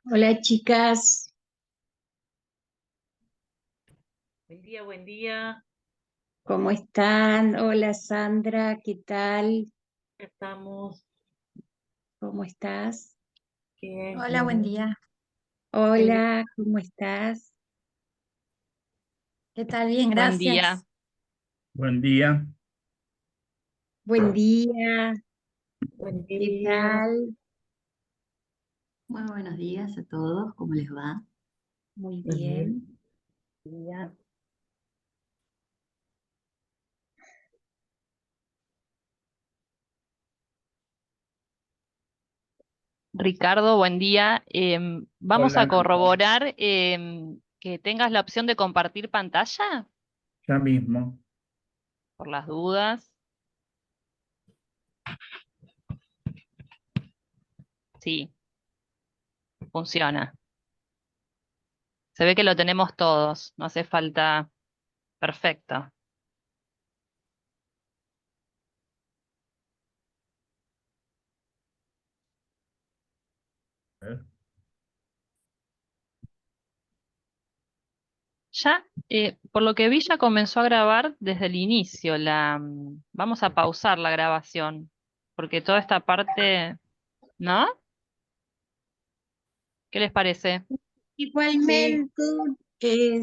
Hola chicas, Buen día, buen día. ¿cómo están? Hola Sandra, ¿qué tal? Estamos ¿Cómo estás? bien, Hola, buen bien. día. Buen día. Hola, ¿cómo estás? ¿Qué tal? Bien, Buen día. gracias. Buen día. Buen día, Buen ¿qué día. tal? Muy buenos días a todos, ¿cómo les va? Muy Buen bien. día. Ricardo, buen día. Vamos a Hola, corroborar que tengas la opción de compartir pantalla, ya mismo. por las dudas. Sí, funciona. Se ve que lo tenemos todos, no hace falta. Perfecto. A ver. Ya, por lo que vi, ya comenzó a grabar desde el inicio. Vamos a pausar la grabación, porque toda esta parte, ¿no? ¿Qué les parece? Sí, Igualmente,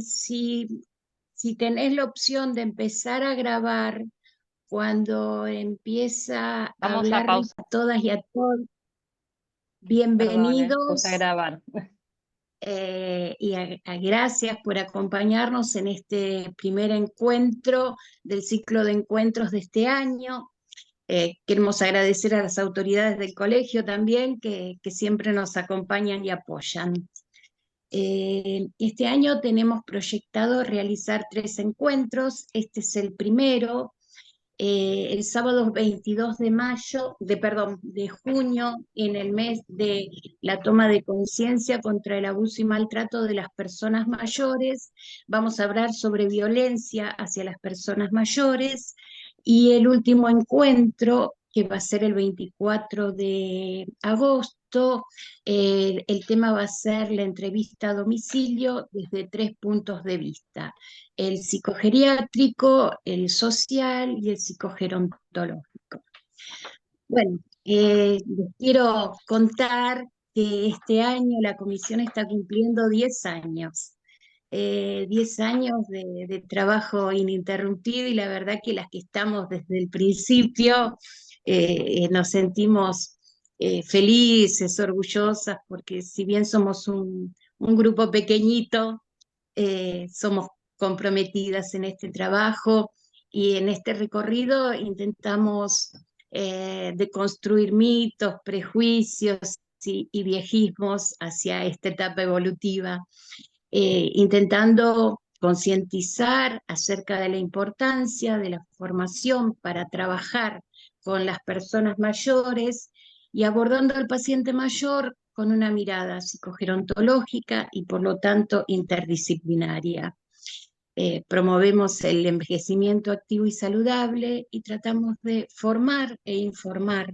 si tenés la opción de empezar a grabar cuando empieza a Vamos a hablarles pausar. a todas y a todos, Perdón, puse a bienvenidos. grabar. Gracias por acompañarnos en este primer encuentro del ciclo de encuentros de este año. Queremos agradecer a las autoridades del colegio también que siempre nos acompañan y apoyan. Este año tenemos proyectado realizar 3 encuentros. Este es el primero, el sábado 22 de mayo, perdón, de junio, en el mes de la toma de conciencia contra el abuso y maltrato de las personas mayores. Vamos a hablar sobre violencia hacia las personas mayores, y el último encuentro, que va a ser el 24 de agosto, el tema va a ser la entrevista a domicilio desde 3 puntos de vista: el psicogeriátrico, el social y el psicogerontológico. Bueno, les quiero contar que este año la comisión está cumpliendo 10 años. 10 años de trabajo ininterrumpido, y la verdad que las que estamos desde el principio nos sentimos felices, orgullosas, porque si bien somos un grupo pequeñito, somos comprometidas en este trabajo, y en este recorrido intentamos deconstruir mitos, prejuicios y viejismos hacia esta etapa evolutiva, intentando concientizar acerca de la importancia de la formación para trabajar con las personas mayores, y abordando al paciente mayor con una mirada psicogerontológica y por lo tanto interdisciplinaria. Promovemos el envejecimiento activo y saludable, y tratamos de formar e informar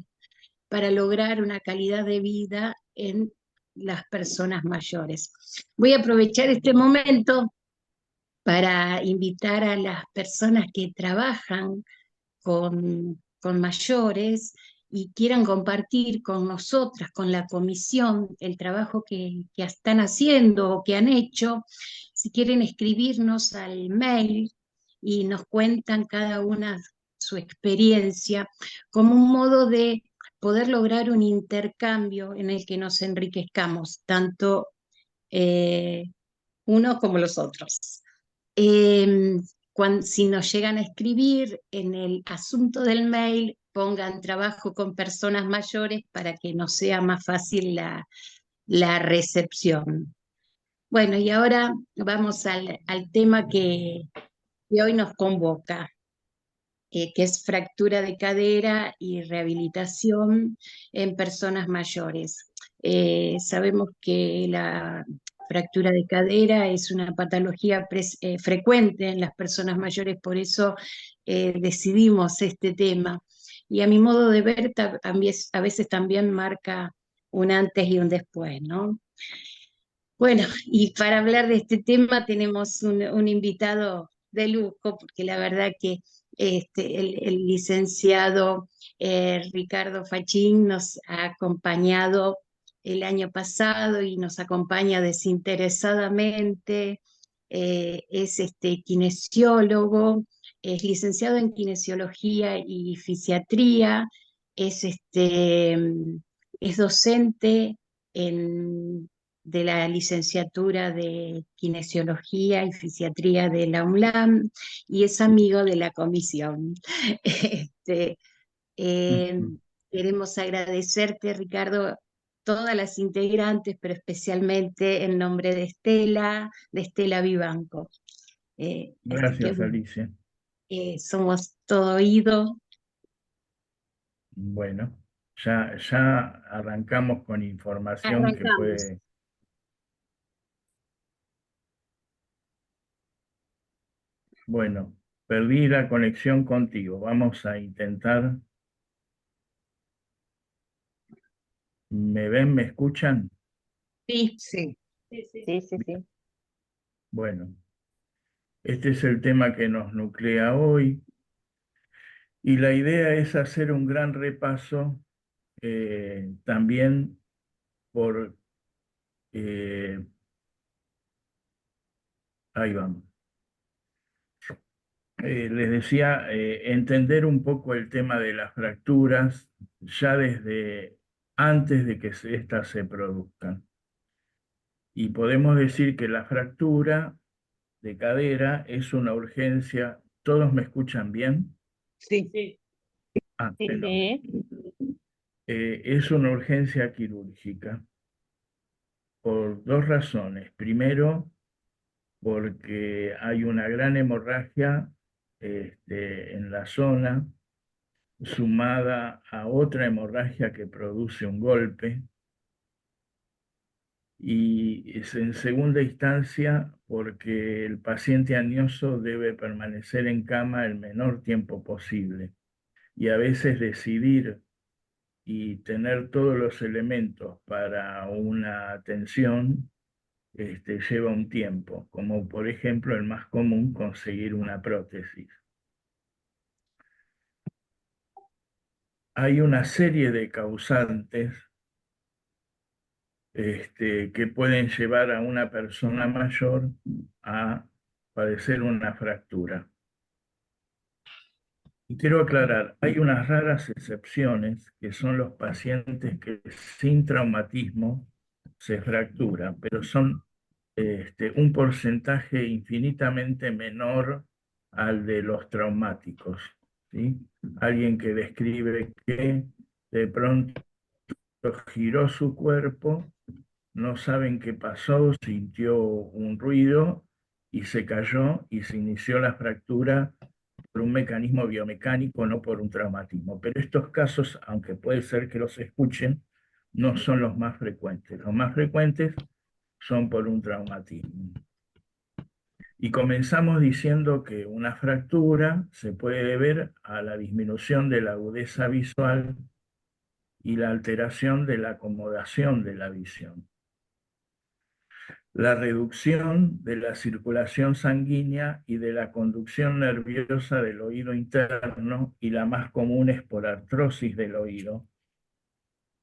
para lograr una calidad de vida en las personas mayores. Voy a aprovechar este momento para invitar a las personas que trabajan con mayores y quieran compartir con nosotras, con la comisión, el trabajo que están haciendo o que han hecho. Si quieren escribirnos al mail y nos cuentan cada una su experiencia, como un modo de poder lograr un intercambio en el que nos enriquezcamos, tanto eh, unos como los otros. Si nos llegan a escribir, en el asunto del mail pongan trabajo con personas mayores para que nos sea más fácil la recepción. Bueno, y ahora vamos al tema que hoy nos convoca, que es fractura de cadera y rehabilitación en personas mayores. Sabemos que la fractura de cadera es una patología frecuente en las personas mayores, por eso decidimos este tema. Y a mi modo de ver, a veces también marca un antes y un después, ¿no? Bueno, y para hablar de este tema tenemos un invitado de lujo, porque la verdad que el licenciado Ricardo Fachín nos ha acompañado el año pasado y nos acompaña desinteresadamente. Es kinesiólogo, es licenciado en kinesiología y fisiatría, es, es docente en de la licenciatura de Kinesiología y Fisiatría de la UNLAM y es amigo de la comisión. Este, eh, Ujú. Queremos agradecerte, Ricardo, todas las integrantes, pero especialmente en nombre de Estela Vivanco. Así que Gracias, Alicia. somos todo oído. Bueno, ya arrancamos con información que Arrancamos. puede... Bueno, perdí la conexión contigo. Vamos a intentar... ¿Me ven? ¿Me escuchan? Sí, sí. Sí, sí. Sí, sí, sí. Bueno, este es el tema que nos nuclea hoy y la idea es hacer un gran repaso también por... eh, ahí vamos. Les decía, entender un poco el tema de las fracturas ya desde antes de que éstas se produzcan. Y podemos decir que la fractura de cadera es una urgencia. ¿Todos me escuchan bien? Sí. Sí. Ah, Sí, fenómeno. sí. Es una urgencia quirúrgica por dos razones. Primero, porque hay una gran hemorragia en la zona sumada a otra hemorragia que produce un golpe, y es en segunda instancia porque el paciente añoso debe permanecer en cama el menor tiempo posible y a veces decidir y tener todos los elementos para una atención lleva un tiempo, como por ejemplo el más común, conseguir una prótesis. Hay una serie de causantes que pueden llevar a una persona mayor a padecer una fractura. Y quiero aclarar, hay unas raras excepciones que son los pacientes que sin traumatismo se fracturan, pero son un porcentaje infinitamente menor al de los traumáticos, ¿sí? Alguien que describe que de pronto giró su cuerpo, no saben qué pasó, sintió un ruido y se cayó y se inició la fractura por un mecanismo biomecánico, no por un traumatismo. Pero estos casos, aunque puede ser que los escuchen, no son los más frecuentes. Los más frecuentes son por un traumatismo. Y comenzamos diciendo que una fractura se puede deber a la disminución de la agudeza visual y la alteración de la acomodación de la visión. La reducción de la circulación sanguínea y de la conducción nerviosa del oído interno, y la más común es por artrosis del oído.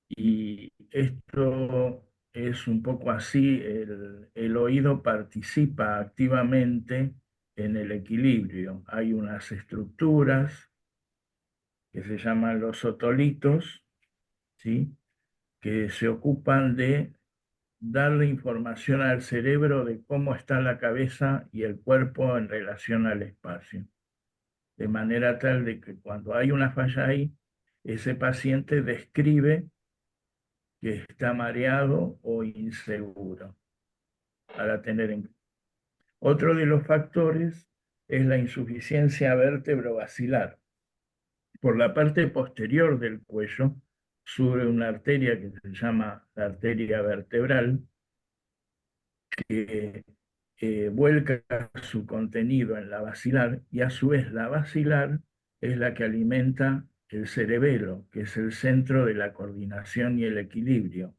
Y esto es un poco así, el oído participa activamente en el equilibrio. Hay unas estructuras que se llaman los otolitos, ¿sí?, que se ocupan de darle información al cerebro de cómo está la cabeza y el cuerpo en relación al espacio. De manera tal de que cuando hay una falla ahí, ese paciente describe que está mareado o inseguro, para tener en cuenta. Otro de los factores es la insuficiencia vértebro-basilar. Por la parte posterior del cuello sube una arteria que se llama la arteria vertebral, que vuelca su contenido en la basilar, y a su vez la basilar es la que alimenta el cerebelo, que es el centro de la coordinación y el equilibrio.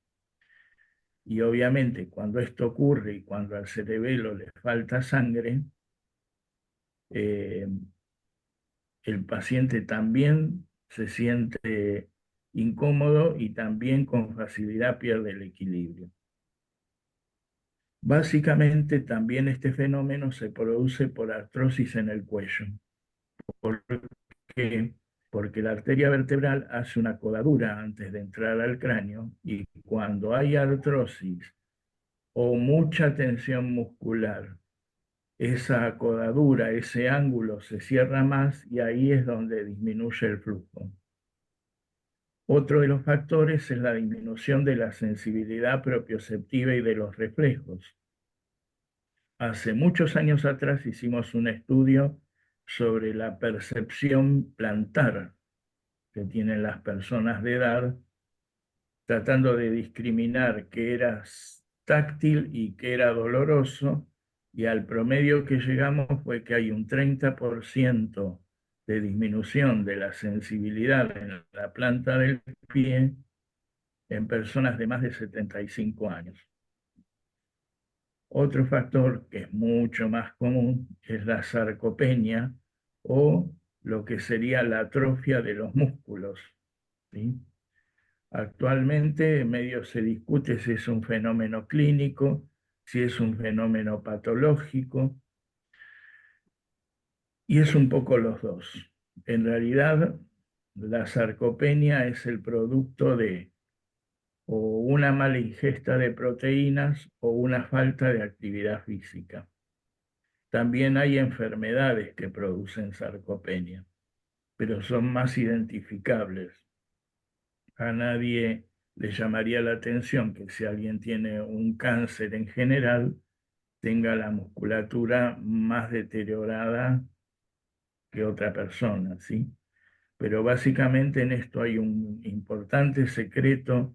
Y obviamente cuando esto ocurre y cuando al cerebelo le falta sangre, el paciente también se siente incómodo y también con facilidad pierde el equilibrio. Básicamente también este fenómeno se produce por artrosis en el cuello. ¿Por qué? Porque la arteria vertebral hace una codadura antes de entrar al cráneo y cuando hay artrosis o mucha tensión muscular, esa codadura, ese ángulo se cierra más y ahí es donde disminuye el flujo. Otro de los factores es la disminución de la sensibilidad propioceptiva y de los reflejos. Hace muchos años atrás hicimos un estudio sobre la percepción plantar que tienen las personas de edad, tratando de discriminar qué era táctil y qué era doloroso, y al promedio que llegamos fue que hay un 30% de disminución de la sensibilidad en la planta del pie en personas de más de 75 años. Otro factor que es mucho más común es la sarcopenia o lo que sería la atrofia de los músculos, ¿sí? Actualmente medio se discute si es un fenómeno clínico, si es un fenómeno patológico, y es un poco los dos. En realidad, la sarcopenia es el producto de o una mala ingesta de proteínas o una falta de actividad física. También hay enfermedades que producen sarcopenia, pero son más identificables. A nadie le llamaría la atención que si alguien tiene un cáncer en general, tenga la musculatura más deteriorada que otra persona, ¿sí? Pero básicamente en esto hay un importante secreto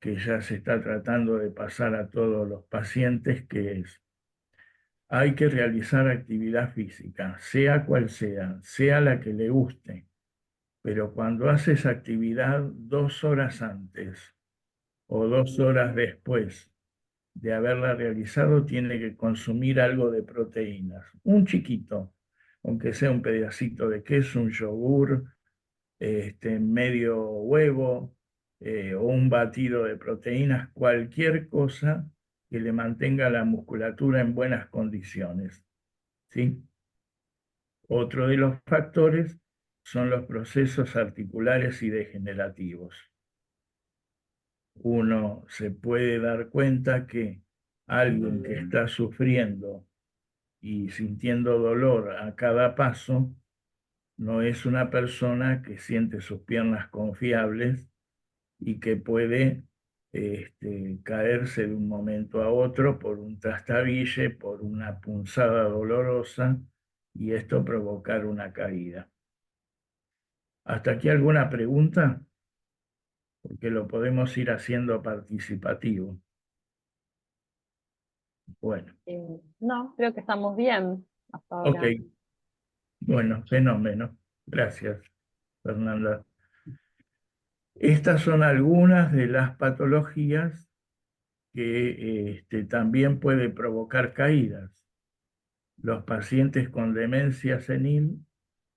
que ya se está tratando de pasar a todos los pacientes, que es, hay que realizar actividad física, sea cual sea la que le guste, pero cuando haces actividad 2 horas antes o 2 horas después de haberla realizado, tiene que consumir algo de proteínas, un chiquito, aunque sea un pedacito de queso, un yogur, medio huevo, o un batido de proteínas, cualquier cosa que le mantenga la musculatura en buenas condiciones, ¿sí? Otro de los factores son los procesos articulares y degenerativos. Uno se puede dar cuenta que alguien que está sufriendo y sintiendo dolor a cada paso no es una persona que siente sus piernas confiables y que puede caerse de un momento a otro por un trastabille, por una punzada dolorosa, y esto provocar una caída. ¿Hasta aquí alguna pregunta? Porque lo podemos ir haciendo participativo. Bueno, No, creo que estamos bien hasta ahora. ok. Bueno, fenómeno. Gracias, Fernanda. Estas son algunas de las patologías que también puede provocar caídas. Los pacientes con demencia senil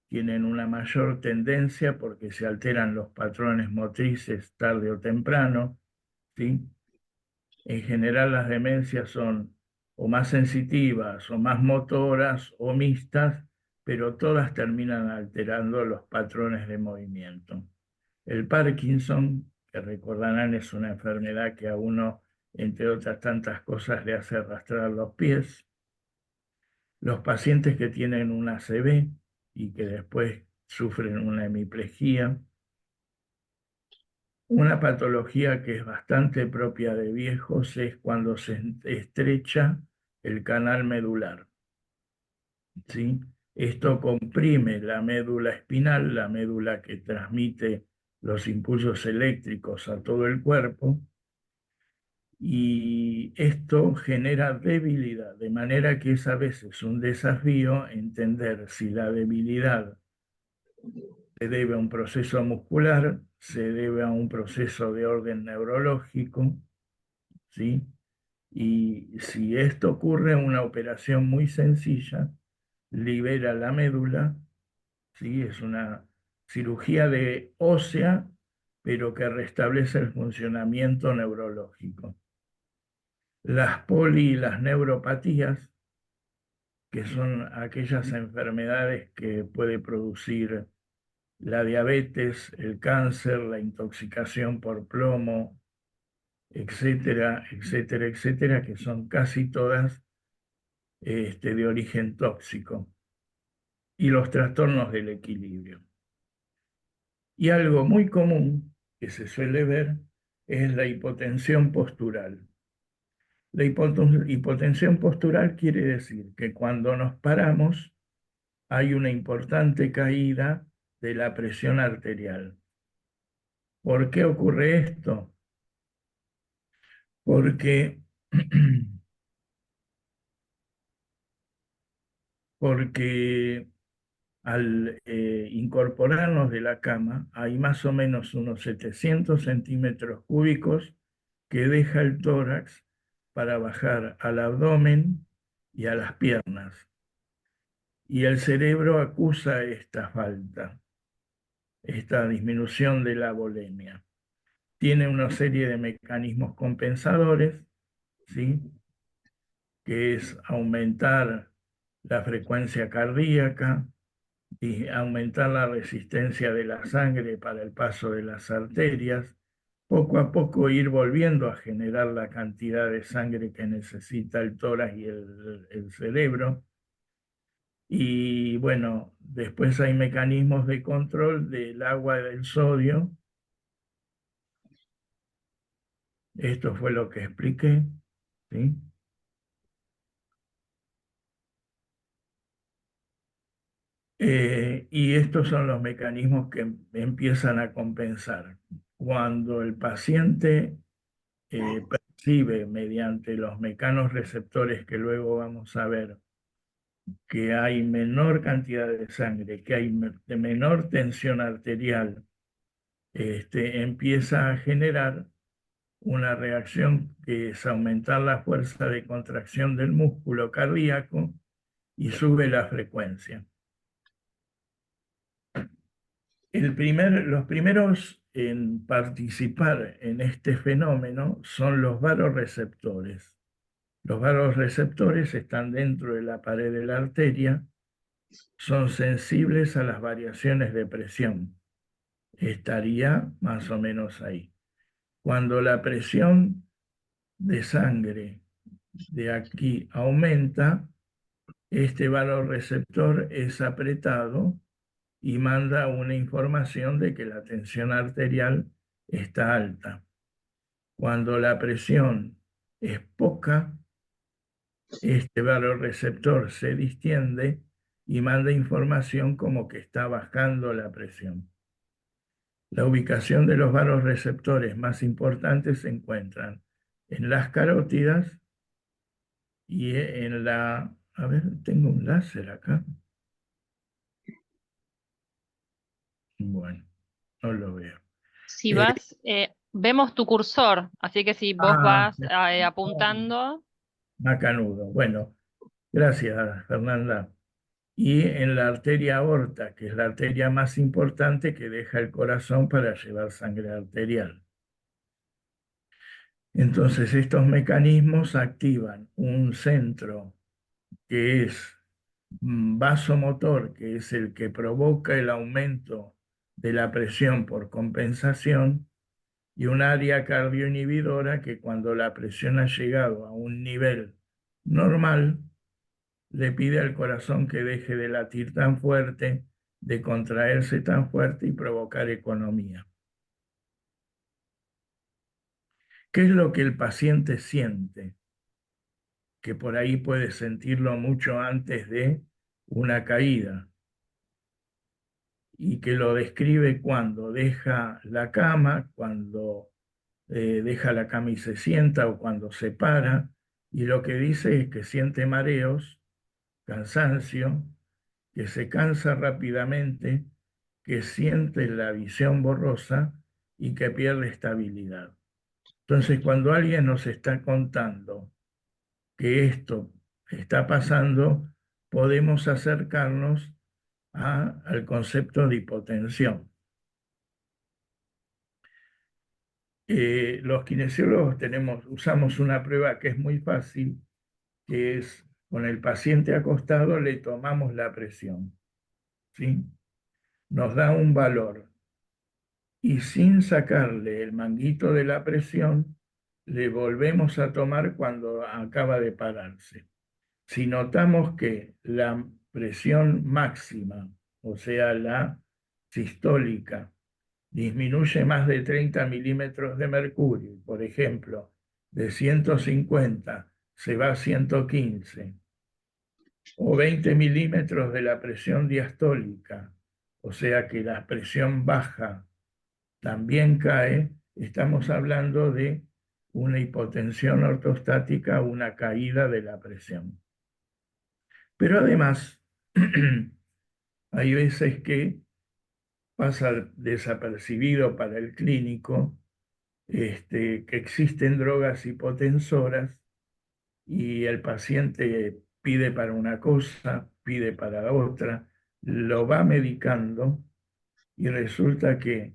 tienen una mayor tendencia porque se alteran los patrones motrices tarde o temprano, ¿sí? En general las demencias son o más sensitivas o más motoras o mixtas, pero todas terminan alterando los patrones de movimiento. El Parkinson, que recordarán, es una enfermedad que a uno, entre otras tantas cosas, le hace arrastrar los pies. Los pacientes que tienen una ACV y que después sufren una hemiplegia. Una patología que es bastante propia de viejos es cuando se estrecha el canal medular, ¿sí? Esto comprime la médula espinal, la médula que transmite los impulsos eléctricos a todo el cuerpo, y esto genera debilidad, de manera que es a veces un desafío entender si la debilidad se debe a un proceso muscular, se debe a un proceso de orden neurológico, ¿sí? Y si esto ocurre, una operación muy sencilla libera la médula, ¿sí? Es una cirugía de ósea, pero que restablece el funcionamiento neurológico. Las y las neuropatías, que son aquellas enfermedades que puede producir la diabetes, el cáncer, la intoxicación por plomo, etcétera, etcétera, etcétera, que son casi todas de origen tóxico, y los trastornos del equilibrio. Y algo muy común que se suele ver es la hipotensión postural. La hipotensión postural quiere decir que cuando nos paramos hay una importante caída de la presión arterial. ¿Por qué ocurre esto? Porque, porque al incorporarnos de la cama hay más o menos unos 700 centímetros cúbicos que deja el tórax para bajar al abdomen y a las piernas. Y el cerebro acusa esta falta, esta disminución de la volemia. Tiene una serie de mecanismos compensadores, ¿sí? Que es aumentar la frecuencia cardíaca y aumentar la resistencia de la sangre para el paso de las arterias, poco a poco ir volviendo a generar la cantidad de sangre que necesita el tórax y el cerebro. Y bueno, después hay mecanismos de control del agua y del sodio. Esto fue lo que expliqué, ¿sí? Y estos son los mecanismos que empiezan a compensar. Cuando el paciente percibe mediante los mecanorreceptores que luego vamos a ver que hay menor cantidad de sangre, que hay menor tensión arterial, empieza a generar una reacción que es aumentar la fuerza de contracción del músculo cardíaco y sube la frecuencia. Los primeros en participar en este fenómeno son los vasoreceptores. Los vasoreceptores están dentro de la pared de la arteria, son sensibles a las variaciones de presión. Estaría más o menos ahí. Cuando la presión de sangre de aquí aumenta, este vasoreceptor es apretado y manda una información de que la tensión arterial está alta. Cuando la presión es poca, este vasoreceptor se distiende y manda información como que está bajando la presión. La ubicación de los vasoreceptores más importantes se encuentran en las carótidas y en la... A ver, tengo un láser acá. Bueno, no lo veo. Si vas, vemos tu cursor, así que si vos vas apuntando. Macanudo. Bueno, gracias, Fernanda. Y en la arteria aorta, que es la arteria más importante que deja el corazón para llevar sangre arterial. Entonces, estos mecanismos activan un centro que es vasomotor, que es el que provoca el aumento de la presión por compensación, y un área cardioinhibidora que cuando la presión ha llegado a un nivel normal, le pide al corazón que deje de latir tan fuerte, de contraerse tan fuerte y provocar economía. ¿Qué es lo que el paciente siente? Que por ahí puede sentirlo mucho antes de una caída y que lo describe cuando deja la cama, cuando deja la cama y se sienta o cuando se para, y lo que dice es que siente mareos, cansancio, que se cansa rápidamente, que siente la visión borrosa y que pierde estabilidad. Entonces, cuando alguien nos está contando que esto está pasando, podemos acercarnos al concepto de hipotensión. Los kinesiólogos usamos una prueba que es muy fácil, que es con el paciente acostado le tomamos la presión, ¿sí? Nos da un valor y sin sacarle el manguito de la presión, le volvemos a tomar cuando acaba de pararse. Si notamos que la presión máxima, o sea, la sistólica, disminuye más de 30 milímetros de mercurio, por ejemplo, de 150 se va a 115, o 20 milímetros de la presión diastólica, o sea que la presión baja también cae, estamos hablando de una hipotensión ortostática, una caída de la presión. Pero además, hay veces que pasa desapercibido para el clínico que existen drogas hipotensoras y el paciente pide para una cosa, pide para otra, lo va medicando y resulta que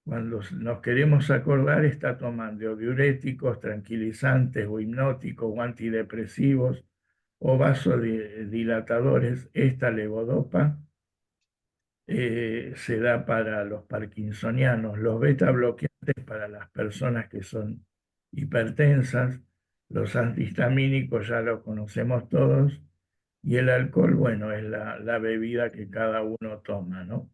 cuando nos queremos acordar está tomando diuréticos, tranquilizantes o hipnóticos o antidepresivos o vasodilatadores. Esta levodopa se da para los parkinsonianos, los beta bloqueantes para las personas que son hipertensas, los antihistamínicos ya los conocemos todos, y el alcohol, bueno, es la bebida que cada uno toma, ¿no?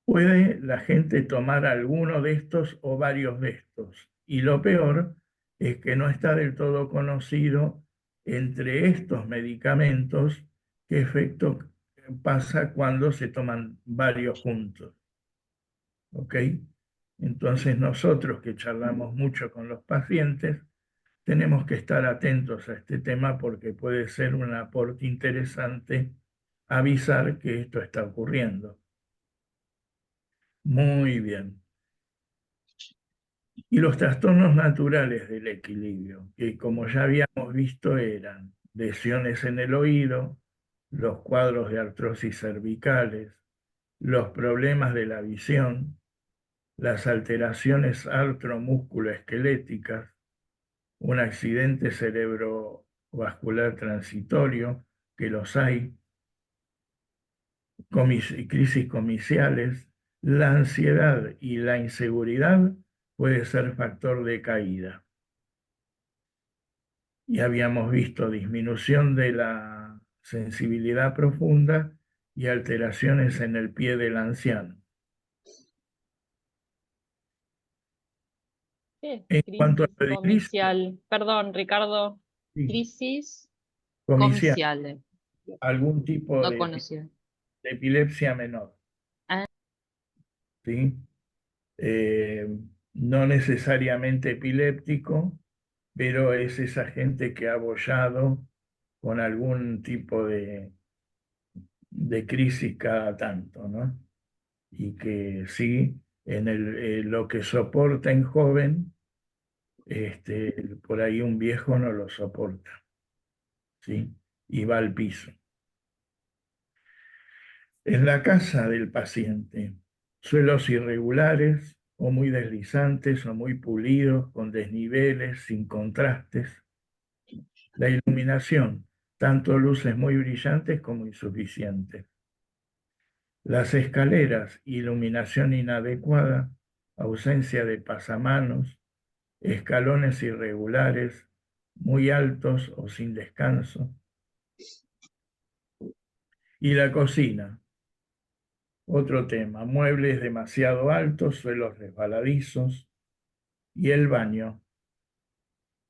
Puede la gente tomar alguno de estos o varios de estos, y lo peor es que no está del todo conocido entre estos medicamentos qué efecto pasa cuando se toman varios juntos. ¿Ok? Entonces nosotros que charlamos mucho con los pacientes, tenemos que estar atentos a este tema porque puede ser un aporte interesante avisar que esto está ocurriendo. Muy bien. Y los trastornos naturales del equilibrio, que como ya habíamos visto eran lesiones en el oído, los cuadros de artrosis cervicales, los problemas de la visión, las alteraciones artromusculoesqueléticas, un accidente cerebrovascular transitorio, que los hay, crisis comiciales, la ansiedad y la inseguridad puede ser factor de caída. Y habíamos visto disminución de la sensibilidad profunda y alteraciones en el pie del anciano. ¿Qué En es cuanto a crisis la edilicia, comicial? Perdón, Ricardo. sí, Crisis comicial, comiciales. algún tipo No conocía. de epilepsia menor, Ah, ¿sí? Eh, no necesariamente epiléptico, pero es esa gente que ha bollado con algún tipo de crisis cada tanto, ¿no? Y que sí, lo que soporta en joven, por ahí un viejo no lo soporta, ¿sí? Y va al piso. En la casa del paciente, suelos irregulares o muy deslizantes o muy pulidos, con desniveles, sin contrastes. La iluminación, tanto luces muy brillantes como insuficientes. Las escaleras, iluminación inadecuada, ausencia de pasamanos, escalones irregulares, muy altos o sin descanso. Y la cocina, otro tema, muebles demasiado altos, suelos resbaladizos. Y el baño,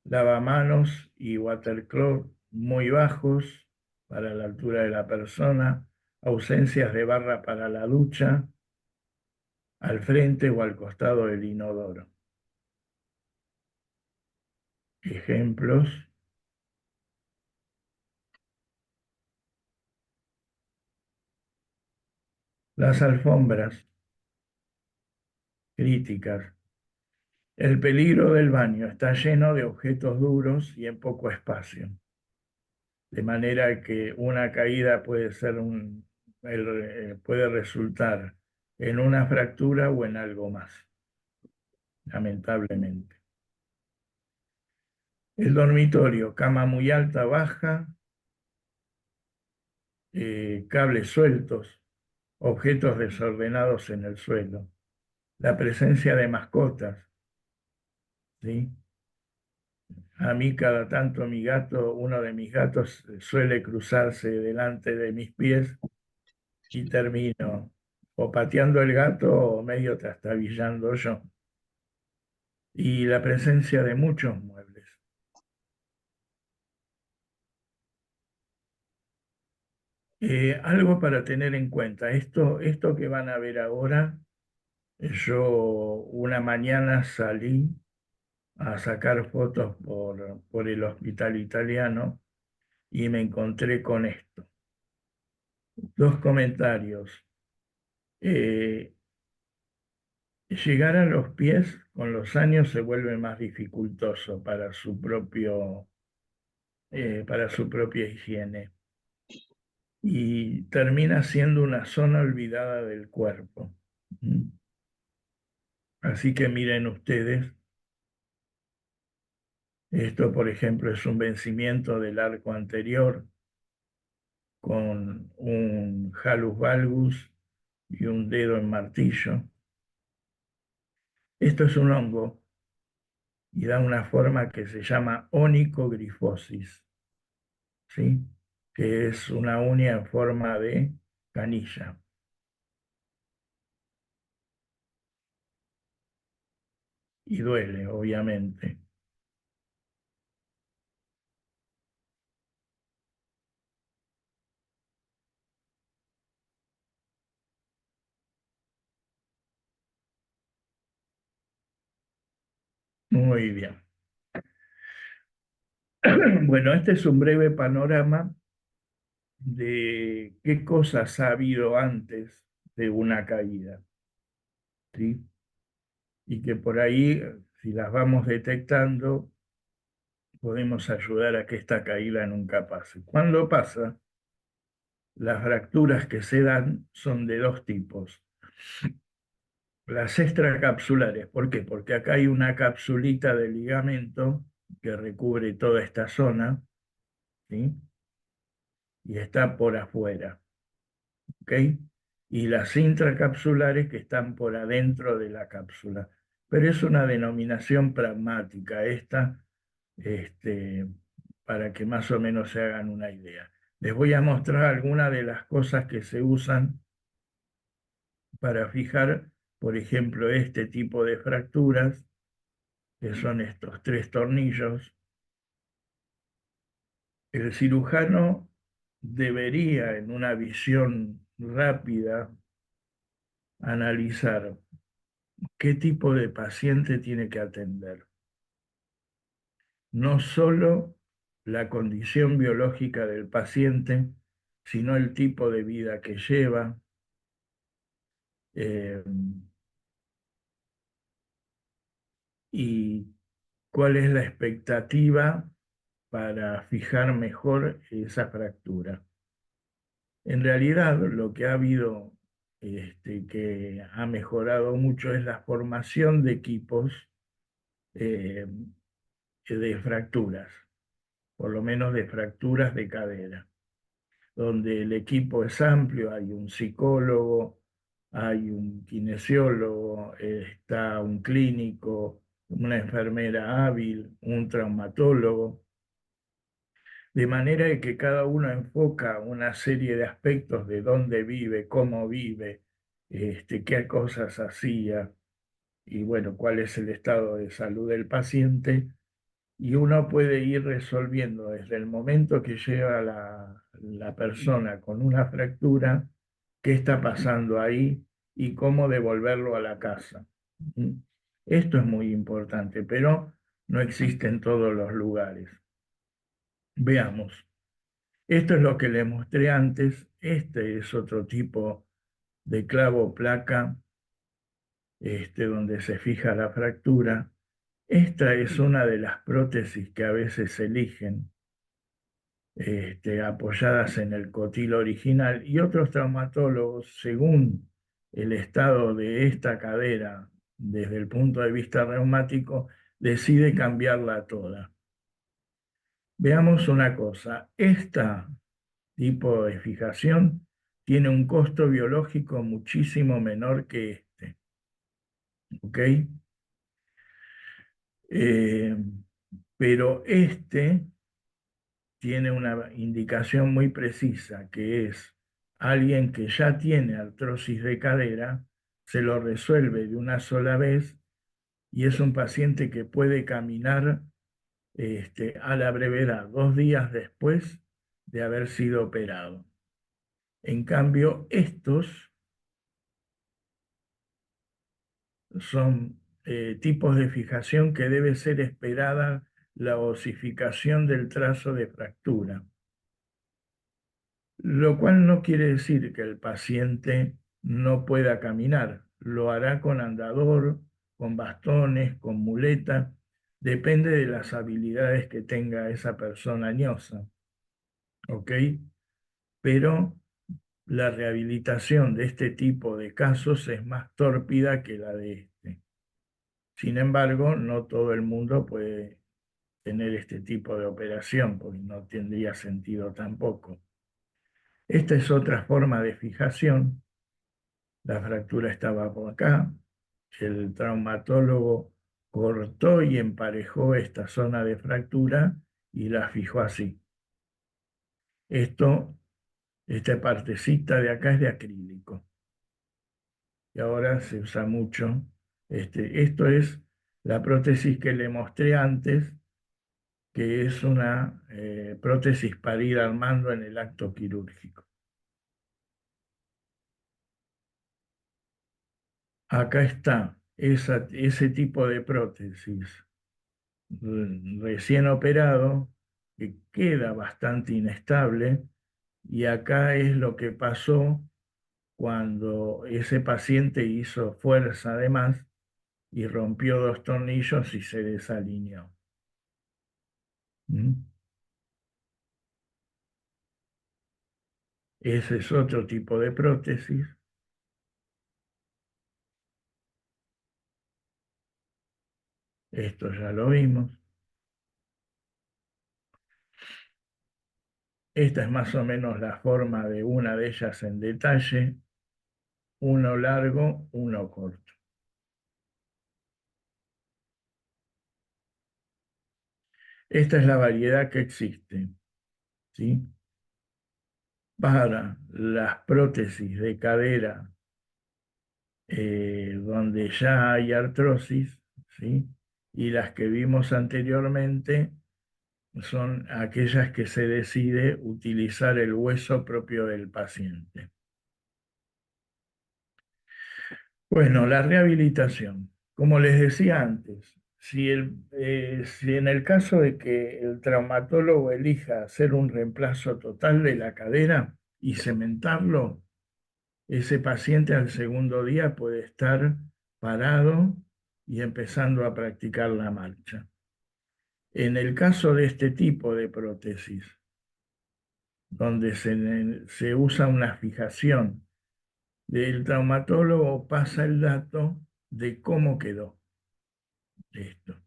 lavamanos y watercloak muy bajos para la altura de la persona, ausencias de barra para la ducha, al frente o al costado del inodoro. Ejemplos: las alfombras críticas, El peligro del baño está lleno de objetos duros y en poco espacio, de manera que una caída puede resultar en una fractura o en algo más, lamentablemente. El dormitorio, cama muy alta, baja, cables sueltos, objetos desordenados en el suelo, la presencia de mascotas, ¿sí? A mí cada tanto uno de mis gatos suele cruzarse delante de mis pies y termino o pateando el gato o medio trastabillando yo. Y la presencia de muchos muebles. Algo para tener en cuenta, esto que van a ver ahora, yo una mañana salí a sacar fotos por el hospital italiano y me encontré con esto. Dos comentarios. Llegar a los pies con los años se vuelve más dificultoso para para su propia higiene y termina siendo una zona olvidada del cuerpo. Así que miren ustedes, esto por ejemplo es un vencimiento del arco anterior con un halus valgus y un dedo en martillo. Esto es un hongo y da una forma que se llama onicogrifosis, ¿sí? Que es una uña en forma de canilla. Y duele, obviamente. Muy bien. Bueno, este es un breve panorama de qué cosas ha habido antes de una caída, ¿sí? Y que por ahí, si las vamos detectando, podemos ayudar a que esta caída nunca pase. Cuando pasa, las fracturas que se dan son de dos tipos. Las extracapsulares, ¿por qué? Porque acá hay una capsulita de ligamento que recubre toda esta zona, ¿sí? Y está por afuera, ¿ok? Y las intracapsulares que están por adentro de la cápsula. Pero es una denominación pragmática esta, para que más o menos se hagan una idea. Les voy a mostrar algunas de las cosas que se usan para fijar, por ejemplo, este tipo de fracturas, que son estos tres tornillos. El cirujano debería, en una visión rápida, analizar qué tipo de paciente tiene que atender. No solo la condición biológica del paciente, sino el tipo de vida que lleva, eh, y cuál es la expectativa para fijar mejor esa fractura. En realidad, lo que ha habido, que ha mejorado mucho es la formación de equipos eh, de fracturas, por lo menos de fracturas de cadera, donde el equipo es amplio, hay un psicólogo, hay un kinesiólogo, está un clínico, una enfermera hábil, un traumatólogo, de manera que cada uno enfoca una serie de aspectos de dónde vive, cómo vive, qué cosas hacía y bueno, cuál es el estado de salud del paciente. Y uno puede ir resolviendo desde el momento que llega la persona con una fractura, qué está pasando ahí y cómo devolverlo a la casa. Esto es muy importante, pero no existe en todos los lugares. Veamos. Esto es lo que les mostré antes. Este es otro tipo de clavo placa, donde se fija la fractura. Esta es una de las prótesis que a veces se eligen, apoyadas en el cotil original, y otros traumatólogos, según el estado de esta cadera desde el punto de vista reumático, decide cambiarla toda. Veamos una cosa, este tipo de fijación tiene un costo biológico muchísimo menor que este, ¿ok? Pero este tiene una indicación muy precisa, que es alguien que ya tiene artrosis de cadera, se lo resuelve de una sola vez y es un paciente que puede caminar a la brevedad, 2 días después de haber sido operado. En cambio, estos son tipos de fijación que debe ser esperada la osificación del trazo de fractura, lo cual no quiere decir que el paciente no pueda caminar, lo hará con andador, con bastones, con muleta, depende de las habilidades que tenga esa persona añosa, ¿ok? Pero la rehabilitación de este tipo de casos es más tórpida que la de este. Sin embargo, no todo el mundo puede tener este tipo de operación, porque no tendría sentido tampoco. Esta es otra forma de fijación. La fractura estaba por acá. El traumatólogo cortó y emparejó esta zona de fractura y la fijó así. Esta partecita de acá es de acrílico. Y ahora se usa mucho. Esto es la prótesis que le mostré antes, que es una prótesis para ir armando en el acto quirúrgico. Acá está ese tipo de prótesis recién operado, que queda bastante inestable, y acá es lo que pasó cuando ese paciente hizo fuerza de más y rompió 2 tornillos y se desalineó. ¿Mm? Ese es otro tipo de prótesis. Esto ya lo vimos. Esta es más o menos la forma de una de ellas en detalle. Uno largo, uno corto. Esta es la variedad que existe, ¿sí? Para las prótesis de cadera donde ya hay artrosis, ¿sí? Y las que vimos anteriormente son aquellas que se decide utilizar el hueso propio del paciente. Bueno, la rehabilitación. Como les decía antes, si en el caso de que el traumatólogo elija hacer un reemplazo total de la cadera y cementarlo, ese paciente al segundo día puede estar parado y empezando a practicar la marcha. En el caso de este tipo de prótesis, donde se usa una fijación, el traumatólogo pasa el dato de cómo quedó esto.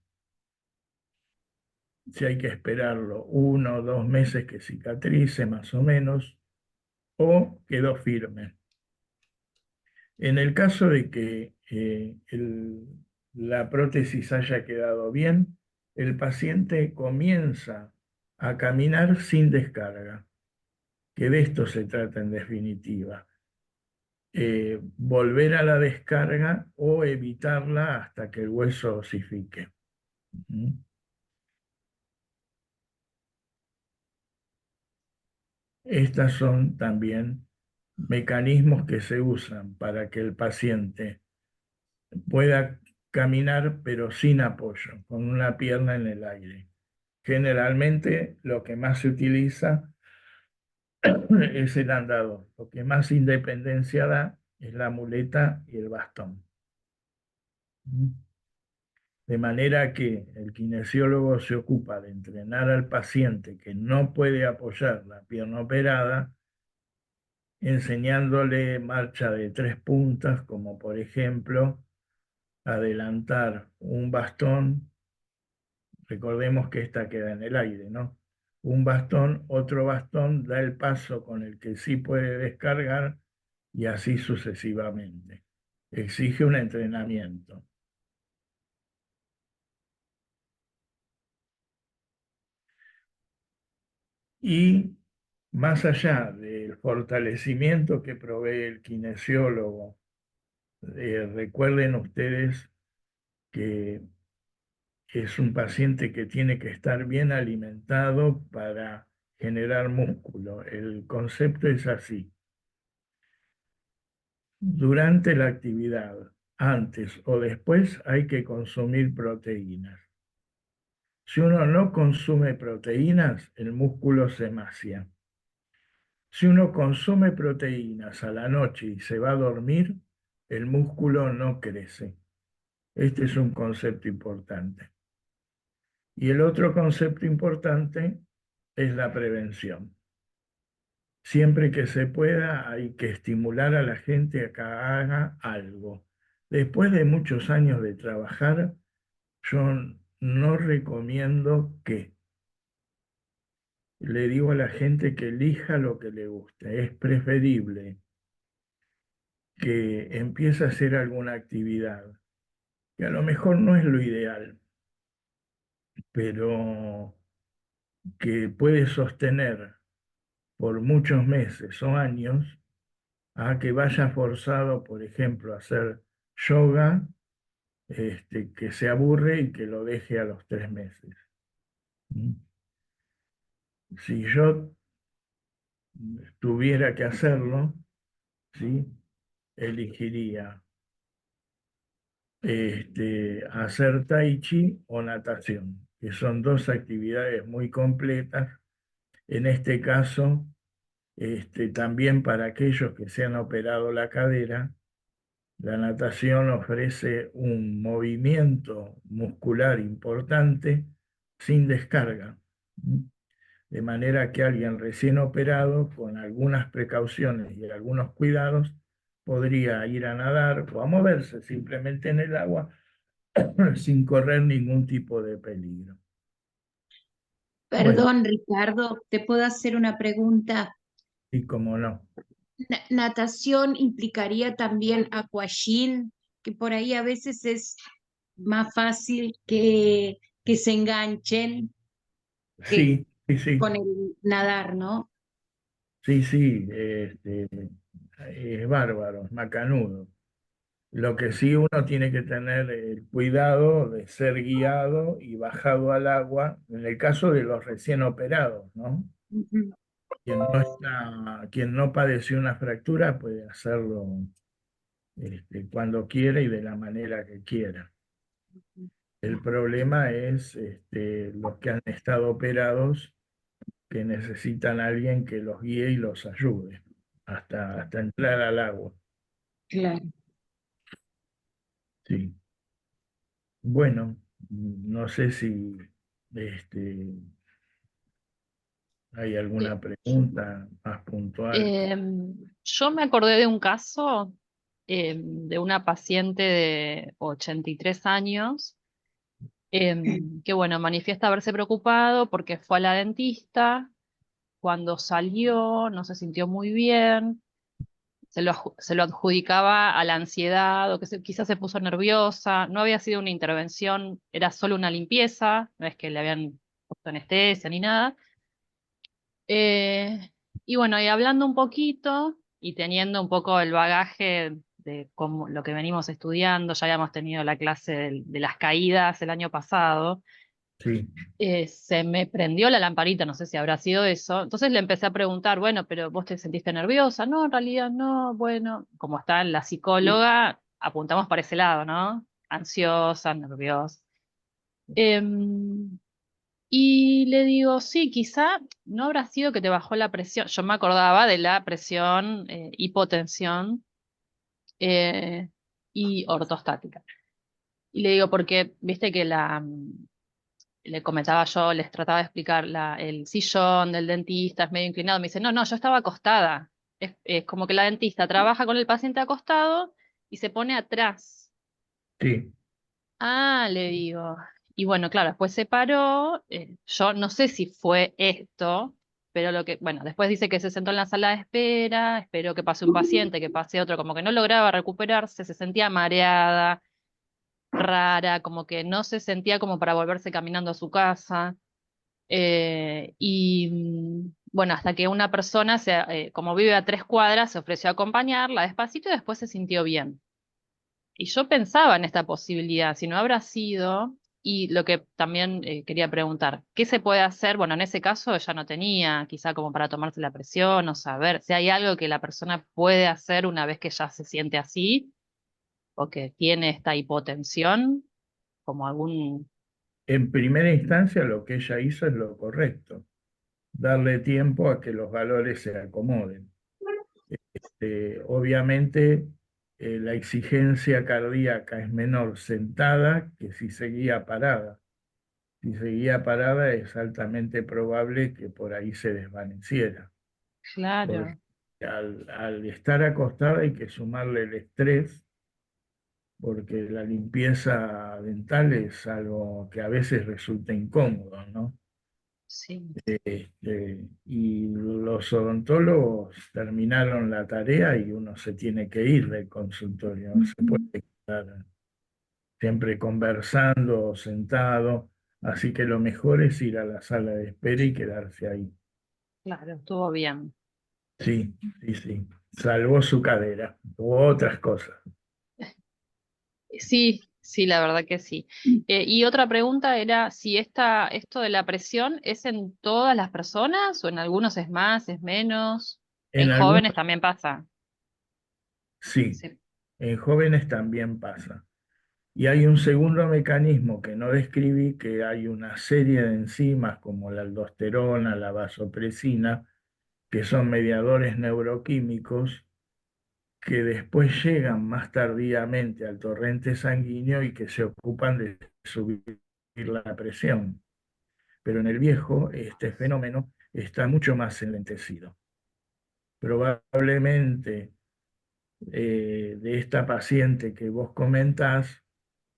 Si hay que esperarlo 1 o 2 meses que cicatrice más o menos, o quedó firme. En el caso de que la prótesis haya quedado bien, el paciente comienza a caminar sin descarga, que de esto se trata en definitiva. Volver a la descarga o evitarla hasta que el hueso osifique. ¿Mm? Estas son también mecanismos que se usan para que el paciente pueda caminar pero sin apoyo, con una pierna en el aire. Generalmente lo que más se utiliza es el andador. Lo que más independencia da es la muleta y el bastón. De manera que el kinesiólogo se ocupa de entrenar al paciente que no puede apoyar la pierna operada, enseñándole marcha de 3 puntas, como por ejemplo adelantar un bastón. Recordemos que esta queda en el aire, ¿no? Un bastón, otro bastón, da el paso con el que sí puede descargar y así sucesivamente. Exige un entrenamiento. Y más allá del fortalecimiento que provee el kinesiólogo, recuerden ustedes que es un paciente que tiene que estar bien alimentado para generar músculo. El concepto es así. Durante la actividad, antes o después, hay que consumir proteínas. Si uno no consume proteínas, el músculo se emacia. Si uno consume proteínas a la noche y se va a dormir, el músculo no crece. Este es un concepto importante. Y el otro concepto importante es la prevención. Siempre que se pueda, hay que estimular a la gente a que haga algo. Después de muchos años de trabajar, yo no recomiendo que le digo a la gente que elija lo que le guste. Es preferible que empiece a hacer alguna actividad, que a lo mejor no es lo ideal, pero que puede sostener por muchos meses o años, a que vaya forzado, por ejemplo, a hacer yoga, que se aburre y que lo deje a los 3 meses. ¿Mm? Si yo tuviera que hacerlo, ¿sí? Elegiría hacer tai chi o natación, que son dos actividades muy completas. En este caso, también para aquellos que se han operado la cadera, la natación ofrece un movimiento muscular importante sin descarga. De manera que alguien recién operado, con algunas precauciones y algunos cuidados, podría ir a nadar o a moverse simplemente en el agua sin correr ningún tipo de peligro. Bueno, Perdón, Ricardo, ¿te puedo hacer una pregunta? y como no. Natación implicaría también aquagym, que por ahí a veces es más fácil que se enganchen que Sí, sí, sí, con el nadar, ¿no? sí, sí, es bárbaro, es macanudo. Lo que sí uno tiene que tener el cuidado de ser guiado y bajado al agua, en el caso de los recién operados, ¿no? Ujú. Quien no padeció una fractura puede hacerlo cuando quiera y de la manera que quiera. El problema es los que han estado operados, que necesitan a alguien que los guíe y los ayude hasta entrar al agua. Claro. Sí. Bueno, no sé si este, hay Eh, alguna pregunta más puntual. yo me acordé de un caso de una paciente de 83 años que, bueno, manifiesta haberse preocupado porque fue a la dentista. Cuando salió no se sintió muy bien, se lo adjudicaba a la ansiedad o que quizás se puso nerviosa. No había sido una intervención, era solo una limpieza, no es que le habían puesto anestesia ni nada. Y bueno, y hablando un poquito y teniendo un poco el bagaje de cómo, lo que venimos estudiando, ya habíamos tenido la clase de las caídas el año pasado, Sí, se me prendió la lamparita, no sé si habrá sido eso. Entonces le empecé a preguntar, bueno, pero ¿vos te sentiste nerviosa? No, en realidad no, bueno, como está la psicóloga, apuntamos para ese lado, ¿no? Ansiosa, nerviosa. Em, y le digo, sí, quizá no habrá sido que te bajó la presión. Yo me acordaba de la presión, hipotensión eh, y ortostática. Y le digo, porque viste que le comentaba yo, les trataba de explicar el sillón del dentista es medio inclinado. Me dice, no, no, yo estaba acostada. Es como que la dentista trabaja con el paciente acostado y se pone atrás. Sí, Ah, le digo. Y bueno, claro, después se paró. Yo no sé si fue esto, pero bueno, después dice que se sentó en la sala de espera, esperó que pase un paciente, que pase otro, como que no lograba recuperarse, se sentía mareada, rara, como que no se sentía como para volverse caminando a su casa. Bueno, hasta que una persona, como vive a 3 cuadras, se ofreció a acompañarla despacito y después se sintió bien. Y yo pensaba en esta posibilidad, si no habrá sido, y lo que también quería preguntar, ¿qué se puede hacer? Bueno, en ese caso ella no tenía, quizá como para tomarse la presión o saber si hay algo que la persona puede hacer una vez que ya se siente así o que tiene esta hipotensión, como algún... en primera instancia lo que ella hizo es lo correcto, darle tiempo a que los valores se acomoden. Obviamente, la exigencia cardíaca es menor sentada que si seguía parada. Si seguía parada es altamente probable que por ahí se desvaneciera. Porque Claro, al estar acostada hay que sumarle el estrés, porque la limpieza dental es algo que a veces resulta incómodo, ¿no? sí, Y los odontólogos terminaron la tarea y uno se tiene que ir del consultorio, no se puede quedar siempre conversando o sentado, así que lo mejor es ir a la sala de espera y quedarse ahí. claro, estuvo bien. Sí, sí, sí. Salvó su cadera u otras cosas. Sí, sí, la verdad que sí. Y otra pregunta era si esto de la presión es en todas las personas o en algunos es más, es menos. En En algunos jóvenes también pasa. sí, Sí. en jóvenes también pasa. Y hay un segundo mecanismo que no describí, que hay una serie de enzimas como la aldosterona, la vasopresina, que son mediadores neuroquímicos que después llegan más tardíamente al torrente sanguíneo y que se ocupan de subir la presión. Pero en el viejo este fenómeno está mucho más enlentecido. Probablemente de esta paciente que vos comentás,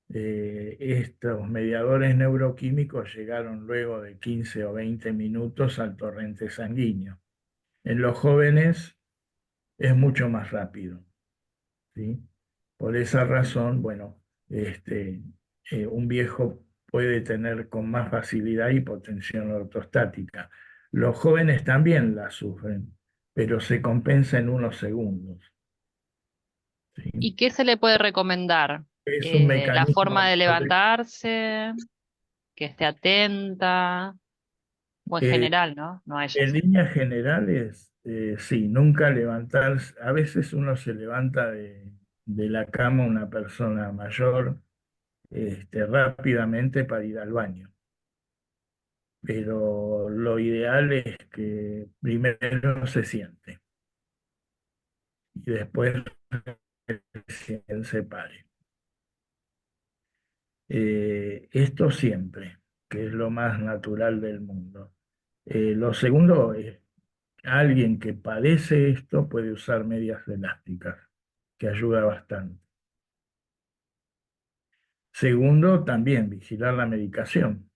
estos mediadores neuroquímicos llegaron luego de 15 o 20 minutos al torrente sanguíneo. En los jóvenes es mucho más rápido, ¿sí? Por esa razón, bueno, este, un viejo puede tener con más facilidad hipotensión ortostática. Los jóvenes también la sufren, pero se compensa en unos segundos, ¿sí? ¿Y qué se le puede recomendar? Es un La mecanismo forma de de levantarse, que esté atenta, o en eh, general, ¿no? No a ella, en sí. líneas generales, sí, nunca levantarse. A veces uno se levanta de la cama, una persona mayor, rápidamente para ir al baño. Pero lo ideal es que primero se siente y después recién se pare. Esto siempre, que es lo más natural del mundo. Lo segundo es, alguien que padece esto puede usar medias elásticas, que ayuda bastante. Segundo, también vigilar la medicación,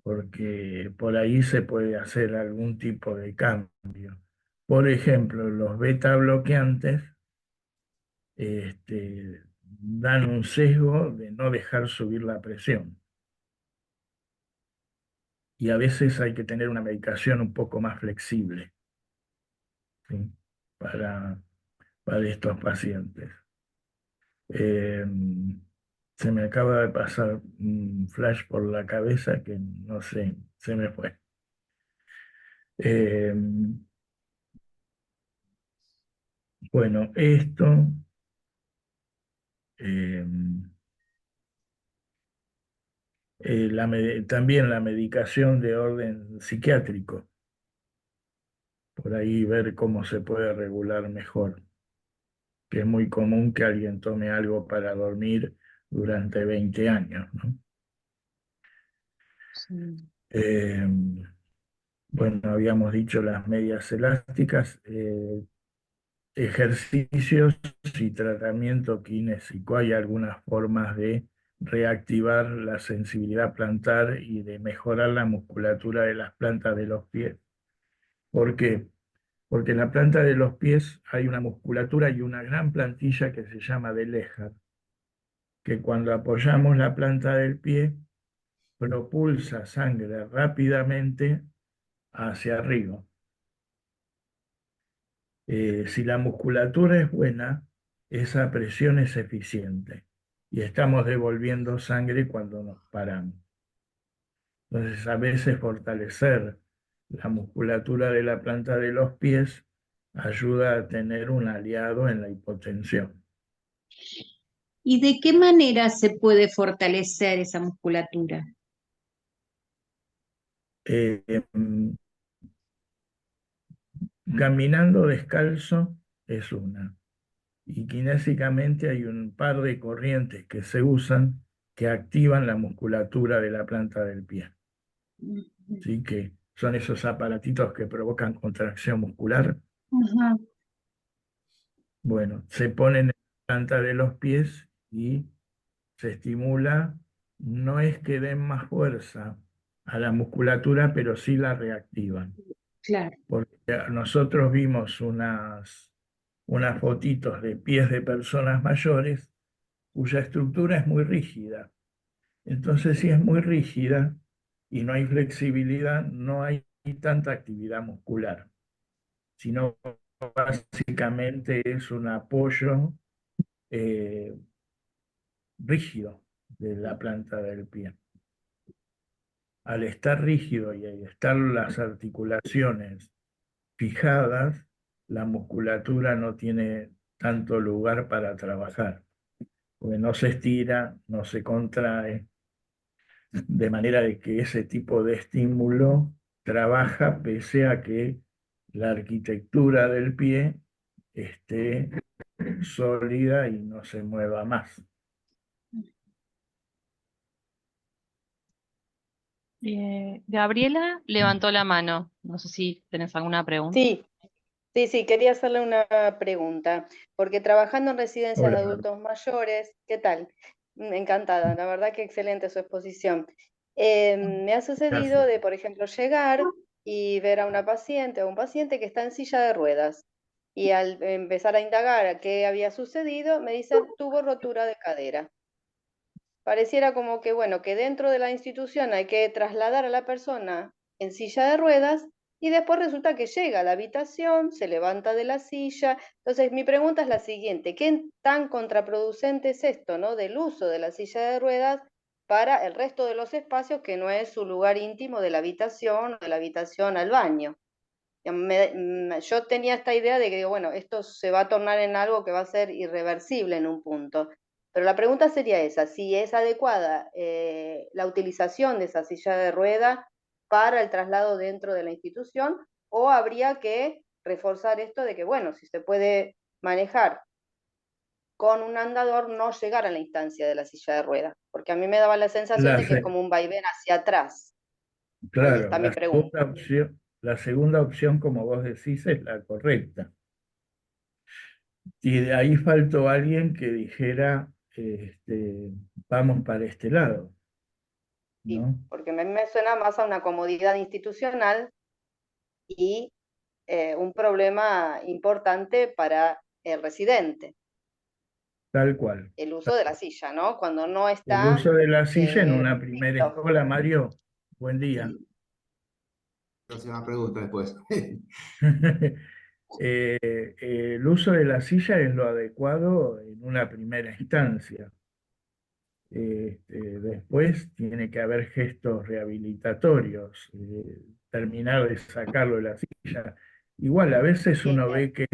porque por ahí se puede hacer algún tipo de cambio. Por ejemplo, los beta bloqueantes dan un sesgo de no dejar subir la presión. Y a veces hay que tener una medicación un poco más flexible, ¿sí? para, para estos pacientes. Eh, Se me acaba de pasar un flash por la cabeza que no sé, se me fue. Eh, bueno, esto, eh, también la medicación de orden psiquiátrico, por ahí ver cómo se puede regular mejor, que es muy común que alguien tome algo para dormir durante 20 años, ¿no? Sí. Eh, bueno, habíamos dicho las medias elásticas, ejercicios y tratamiento kinésico. Hay algunas formas de reactivar la sensibilidad plantar y de mejorar la musculatura de las plantas de los pies. ¿Por qué? Porque en la planta de los pies hay una musculatura y una gran plantilla que se llama de Leher, que cuando apoyamos la planta del pie propulsa sangre rápidamente hacia arriba. Si la musculatura es buena, esa presión es eficiente y estamos devolviendo sangre cuando nos paramos. Entonces, a veces fortalecer la musculatura de la planta de los pies ayuda a tener un aliado en la hipotensión. ¿Y de qué manera se puede fortalecer esa musculatura? Eh, mm, Caminando descalzo es una. Y kinésicamente hay un par de corrientes que se usan que activan la musculatura de la planta del pie. ¿Sí? Que son esos aparatitos que provocan contracción muscular. Ajá, Bueno, se ponen en la planta de los pies y se estimula. No es que den más fuerza a la musculatura, pero sí la reactivan. claro. Porque nosotros vimos unas fotitos de pies de personas mayores cuya estructura es muy rígida. Entonces, si es muy rígida y no hay flexibilidad, no hay tanta actividad muscular, sino básicamente es un apoyo eh, rígido de la planta del pie. Al estar rígido y al estar las articulaciones fijadas, la musculatura no tiene tanto lugar para trabajar, porque no se estira, no se contrae, de manera de que ese tipo de estímulo trabaja pese a que la arquitectura del pie esté sólida y no se mueva más. Gabriela levantó la mano. No sé si tenés alguna pregunta. Sí, sí, quería hacerle una pregunta, porque trabajando en residencias de Hola. adultos mayores, ¿qué tal? Encantada, la verdad que excelente su exposición. Me ha sucedido Gracias. de, por ejemplo, llegar y ver a una paciente o un paciente que está en silla de ruedas y al empezar a indagar a qué había sucedido, me dicen, tuvo rotura de cadera. Pareciera como que, bueno, que dentro de la institución hay que trasladar a la persona en silla de ruedas y después resulta que llega a la habitación, se levanta de la silla. Entonces, mi pregunta es la siguiente, ¿qué tan contraproducente es esto, ¿no? Del uso de la silla de ruedas para el resto de los espacios que no es su lugar íntimo de la habitación o de la habitación al baño? Yo tenía esta idea de que, bueno, esto se va a tornar en algo que va a ser irreversible en un punto. Pero la pregunta sería esa, si es adecuada la utilización de esa silla de rueda para el traslado dentro de la institución o habría que reforzar esto de que, bueno, si se puede manejar con un andador, no llegar a la instancia de la silla de ruedas, porque a mí me daba la sensación La de que es se- como un vaivén hacia atrás. Ahí claro, está mi pregunta. la segunda opción, como vos decís, es la correcta. Y de ahí faltó alguien que dijera, vamos para este lado, Sí, ¿no? porque a mí me suena más a una comodidad institucional y un problema importante para el residente, Tal cual. el uso de la silla, ¿no? Cuando no El está uso de la silla en una primera. listo. Hola Mario, buen día. Sí, quiero hacer una pregunta después. El uso de la silla es lo adecuado en una primera instancia. Después tiene que haber gestos rehabilitatorios, terminar de sacarlo de la silla. Igual, a veces Bien, uno ve que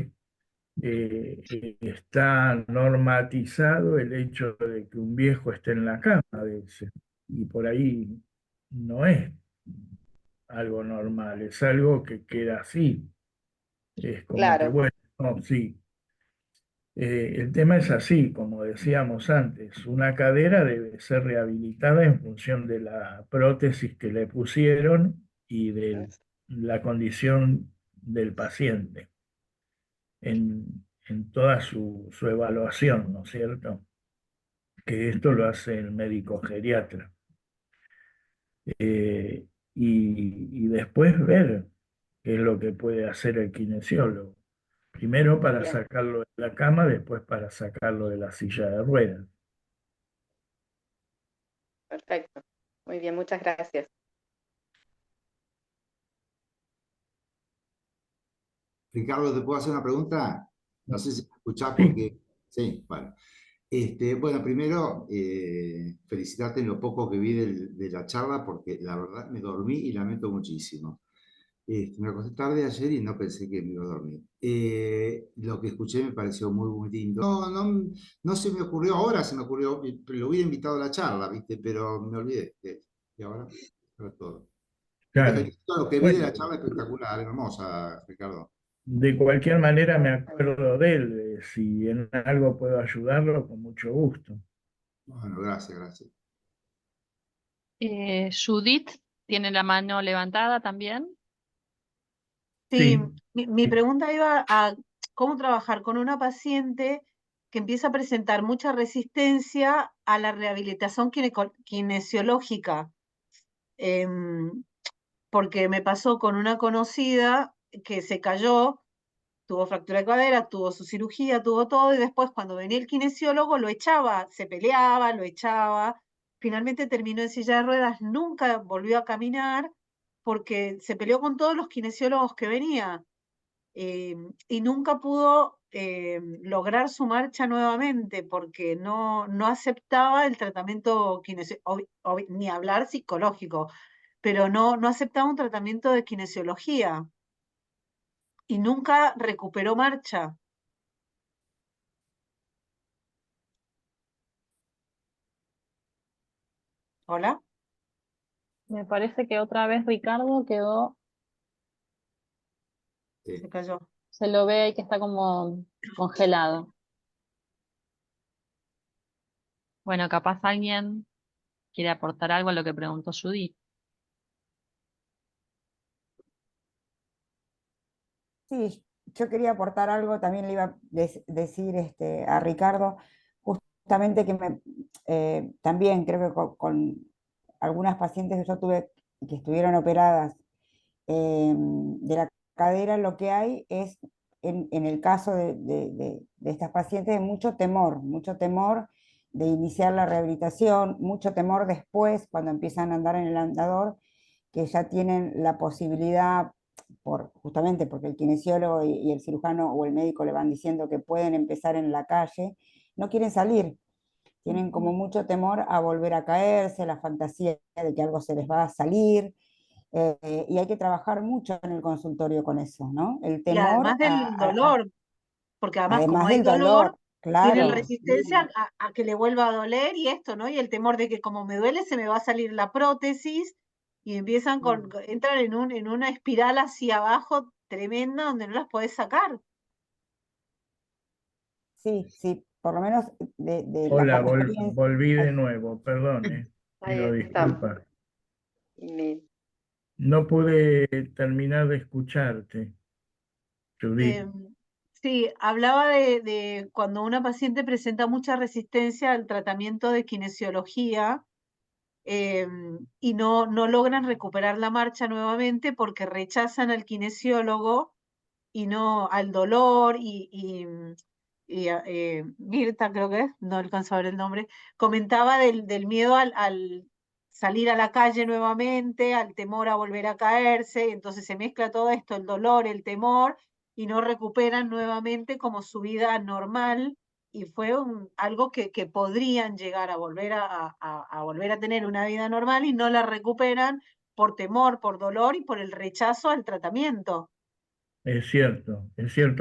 está normatizado el hecho de que un viejo esté en la cama a veces, y por ahí no es algo normal, es algo que queda así. Es como que, claro. bueno, no, sí. El tema es así, como decíamos antes, una cadera debe ser rehabilitada en función de la prótesis que le pusieron y de la condición del paciente en toda su evaluación, ¿no es cierto? Que esto lo hace el médico geriatra. Eh, y después ver qué es lo que puede hacer el kinesiólogo. Primero para Bien, sacarlo de la cama, después para sacarlo de la silla de ruedas. perfecto. Muy bien, muchas gracias. Ricardo, ¿te puedo hacer una pregunta? No sé si me escuchás Sí, porque... Sí, bueno. Bueno, primero, felicitarte en lo poco que vi de la charla, porque la verdad me dormí y lamento muchísimo. Me acosté tarde ayer y no pensé que me iba a dormir. Lo que escuché me pareció muy, muy lindo. No se me ocurrió ahora, se me ocurrió, lo hubiera invitado a la charla, ¿viste? Pero me olvidé. Y ahora todo. Me claro. felicito, lo que vi de Bueno, la charla espectacular, hermosa, Ricardo. de cualquier manera me acuerdo de él. Si en algo puedo ayudarlo, con mucho gusto. Bueno, gracias, gracias. Judith tiene la mano levantada también. Sí, Sí, mi pregunta iba a cómo trabajar con una paciente que empieza a presentar mucha resistencia a la rehabilitación kinesiológica. Em, Porque me pasó con una conocida que se cayó, tuvo fractura de cadera, tuvo su cirugía, tuvo todo, y después cuando venía el kinesiólogo lo echaba, se peleaba, lo echaba. Finalmente terminó en silla de ruedas, nunca volvió a caminar porque se peleó con todos los kinesiólogos que venía, y nunca pudo lograr su marcha nuevamente porque no aceptaba el tratamiento ni hablar psicológico, pero no aceptaba un tratamiento de kinesiología y nunca recuperó marcha. ¿Hola? Me parece que otra vez Ricardo quedó, Se cayó. se lo ve ahí que está como congelado. Bueno, capaz alguien quiere aportar algo a lo que preguntó Judith. Sí, yo quería aportar algo, también le iba a decir a Ricardo, justamente que también creo que con algunas pacientes que yo tuve que estuvieron operadas de la cadera, lo que hay es, en el caso de estas pacientes, mucho temor de iniciar la rehabilitación, mucho temor después, cuando empiezan a andar en el andador, que ya tienen la posibilidad, justamente porque el kinesiólogo y el cirujano o el médico le van diciendo que pueden empezar en la calle, no quieren salir, tienen como mucho temor a volver a caerse, la fantasía de que algo se les va a salir, y hay que trabajar mucho en el consultorio con eso, ¿no? El Y temor además del dolor, porque además como además hay del dolor, dolor, tienen claro, resistencia a que le vuelva a doler y esto, ¿no? Y el temor de que como me duele se me va a salir la prótesis y empiezan entran en una espiral hacia abajo tremenda donde no las podés sacar. sí, sí, por lo menos de la hola, experiencia. volví de Ay, nuevo, perdone, Ahí pido estamos. disculpas. Bien. No pude terminar de escucharte, Judith. Sí, hablaba de cuando una paciente presenta mucha resistencia al tratamiento de kinesiología, y no logran recuperar la marcha nuevamente porque rechazan al kinesiólogo y no al dolor Mirta, creo que es, no alcanzo a ver el nombre, comentaba del miedo al salir a la calle nuevamente, al temor a volver a caerse, y entonces se mezcla todo esto, el dolor, el temor, y no recuperan nuevamente como su vida normal, y fue algo que podrían llegar a volver a volver a tener una vida normal y no la recuperan por temor, por dolor y por el rechazo al tratamiento. Es cierto,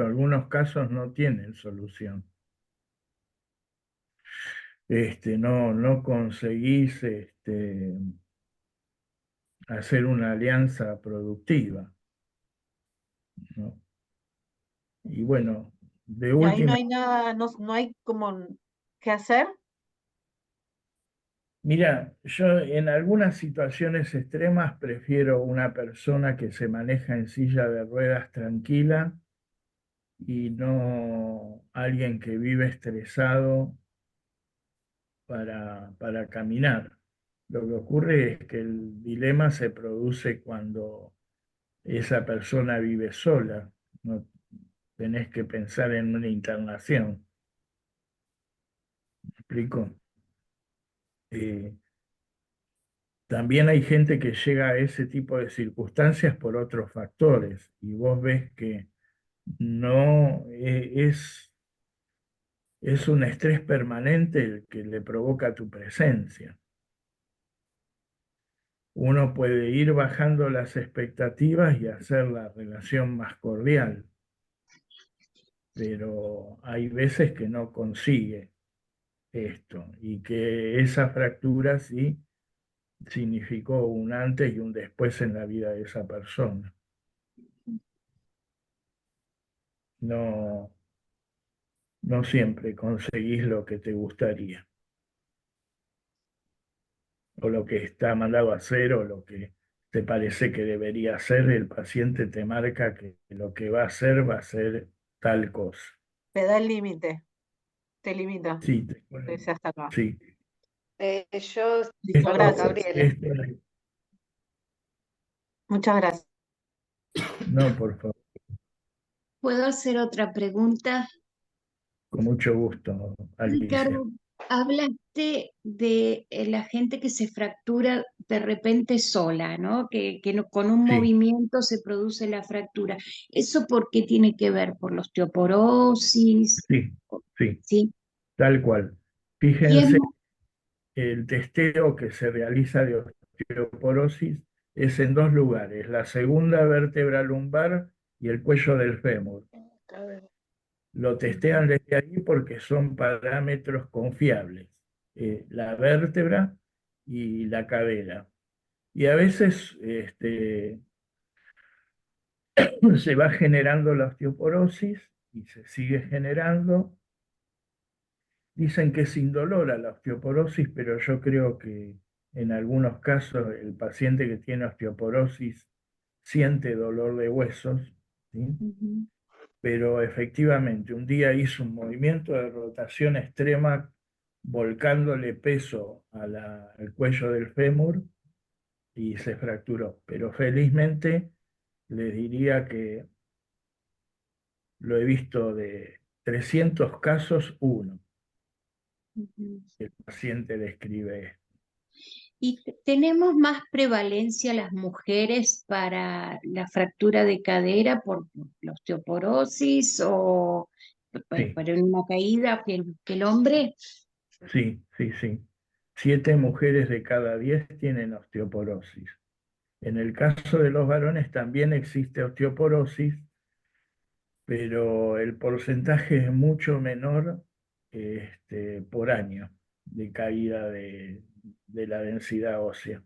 algunos casos no tienen solución. No conseguís hacer una alianza productiva, ¿no? Y bueno, De Y ahí no última, hay nada, no hay como qué hacer. mira, yo en algunas situaciones extremas prefiero una persona que se maneja en silla de ruedas tranquila y no alguien que vive estresado para caminar. Lo que ocurre es que el dilema se produce cuando esa persona vive sola. No tenés que pensar en una internación. ¿Me explico? Eh, También hay gente que llega a ese tipo de circunstancias por otros factores y vos ves que no es un estrés permanente el que le provoca tu presencia. Uno puede ir bajando las expectativas y hacer la relación más cordial, pero hay veces que no consigue esto y que esa fractura sí significó un antes y un después en la vida de esa persona. No, no siempre conseguís lo que te gustaría, o lo que está mandado a hacer, o lo que te parece que debería hacer. El paciente te marca que lo que va a ser tal cosa. Te da el límite, te limita. Sí, Te dice hasta acá. sí. Yo, Listo, perdón, gracias. Gabriela. Muchas gracias. No, por favor, ¿Puedo hacer otra pregunta? con mucho gusto, Alicia. Ricardo, hablaste de la gente que se fractura de repente sola, ¿no? Que con un Sí, movimiento se produce la fractura. ¿Eso por qué tiene que ver? ¿Por la osteoporosis? sí, sí, ¿Sí? tal cual. Y es, Fíjense, el testeo que se realiza de osteoporosis es en dos lugares, la segunda vértebra lumbar y el cuello del fémur. Lo testean desde ahí porque son parámetros confiables, la vértebra y la cadera. Y a veces se va generando la osteoporosis y se sigue generando. Dicen que es indolora la osteoporosis, pero yo creo que en algunos casos el paciente que tiene osteoporosis siente dolor de huesos, ¿sí? Ujú. Pero efectivamente un día hizo un movimiento de rotación extrema volcándole peso al cuello del fémur y se fracturó. Pero felizmente les diría que lo he visto de 300 casos, uno. Ujú. El paciente describe esto. ¿Y tenemos más prevalencia las mujeres para la fractura de cadera por la osteoporosis o Sí, para una caída que el hombre? sí, sí, sí. 7 mujeres de cada 10 tienen osteoporosis. En el caso de los varones también existe osteoporosis, pero el porcentaje es mucho menor por año de caída de la densidad ósea.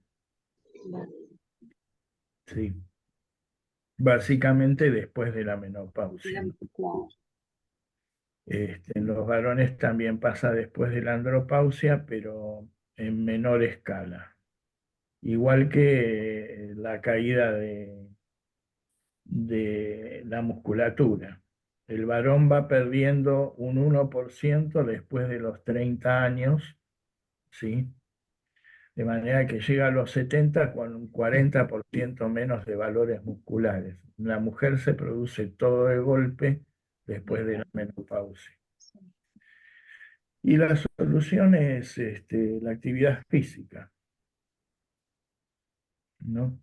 Sí, básicamente después de la menopausia, ¿no? Claro. En los varones también pasa después de la andropausia, pero en menor escala. Igual que la caída de la musculatura. El varón va perdiendo un 1% después de los 30 años, ¿sí? De manera que llega a los 70 con un 40% menos de valores musculares. En la mujer se produce todo de golpe después de la menopausia. Y la solución es la actividad física, ¿no?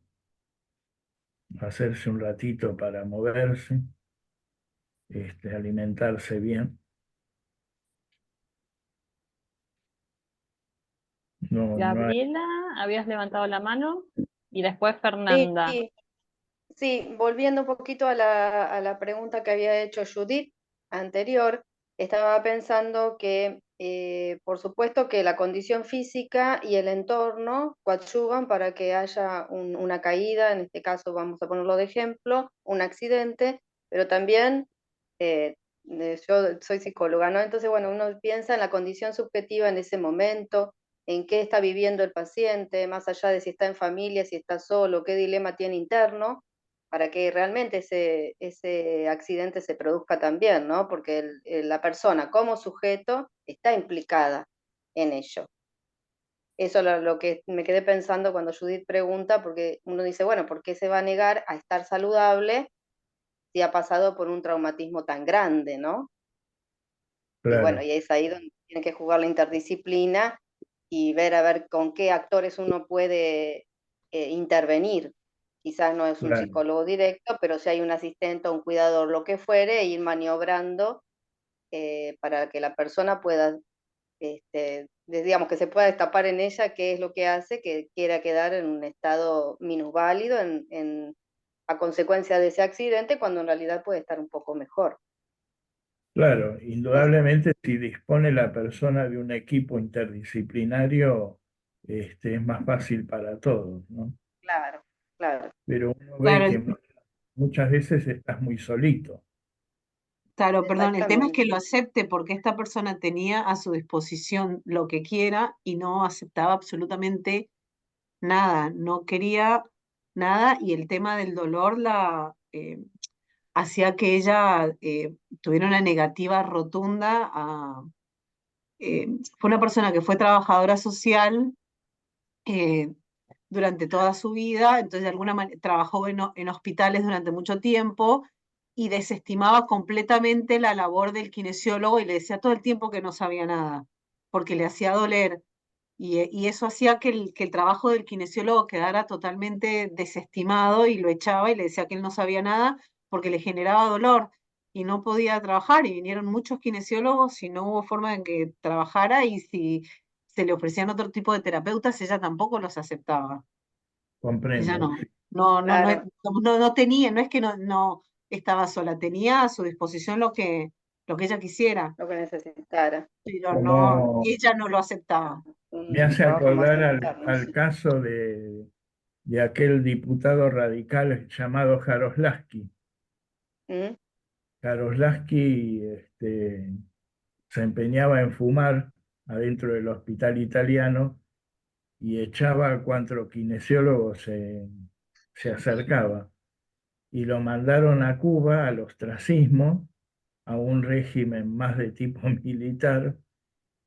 Hacerse un ratito para moverse, alimentarse bien. No, no hay. Gabriela, habías levantado la mano y después Sí, Fernanda. sí, volviendo un poquito a la pregunta que había hecho Judith anterior, estaba pensando que, por supuesto, que la condición física y el entorno coadyuvan para que haya una caída, en este caso vamos a ponerlo de ejemplo, un accidente, pero también yo soy psicóloga, ¿no? Entonces, bueno, uno piensa en la condición subjetiva en ese momento, en qué está viviendo el paciente, más allá de si está en familia, si está solo, qué dilema tiene interno, para que realmente ese accidente se produzca también, ¿no? Porque la persona como sujeto está implicada en ello. Eso es lo que me quedé pensando cuando Judith pregunta, porque uno dice, bueno, ¿por qué se va a negar a estar saludable si ha pasado por un traumatismo tan grande, ¿no? Y bueno, Claro, y es ahí donde tiene que jugar la interdisciplina y ver a ver con qué actores uno puede intervenir. Quizás no es un claro. psicólogo directo, pero si hay un asistente o un cuidador, lo que fuere, e ir maniobrando para que la persona pueda, digamos, que se pueda destapar en ella qué es lo que hace que quiera quedar en un estado minusválido a consecuencia de ese accidente, cuando en realidad puede estar un poco mejor. Claro, Es- indudablemente si dispone la persona de un equipo interdisciplinario, es más fácil para todos, ¿no? claro, claro. Pero uno ve Claro, que muchas veces estás muy solito. claro, perdón, el tema es que Exactamente. lo acepte porque esta persona tenía a su disposición lo que quiera y no aceptaba absolutamente nada, no quería nada y el tema del dolor hacía que ella tuviera una negativa rotunda fue una persona que fue trabajadora social eh, durante toda su vida, entonces de alguna manera trabajó en hospitales durante mucho tiempo y desestimaba completamente la labor del kinesiólogo y le decía todo el tiempo que no sabía nada, porque le hacía doler. Y eso hacía que el trabajo del kinesiólogo quedara totalmente desestimado y lo echaba y le decía que él no sabía nada porque le generaba dolor y no podía trabajar. Y vinieron muchos kinesiólogos y no hubo forma en que trabajara y si se le ofrecían otro tipo de terapeutas, ella tampoco los aceptaba. Ella Comprendo. no, no, no, no, Claro, no tenía, no es que no estaba sola, tenía a su disposición lo que ella quisiera, lo que necesitara. pero no, Como ella no lo aceptaba. me Un hace trabajo más acordar interno, al sí. caso de aquel diputado radical llamado Jaroslavski. ¿Mm? Jaroslavski se empeñaba en fumar adentro del hospital italiano y echaba a cuanto kinesiólogo se acercaba. Y lo mandaron a Cuba al ostracismo, a un régimen más de tipo militar,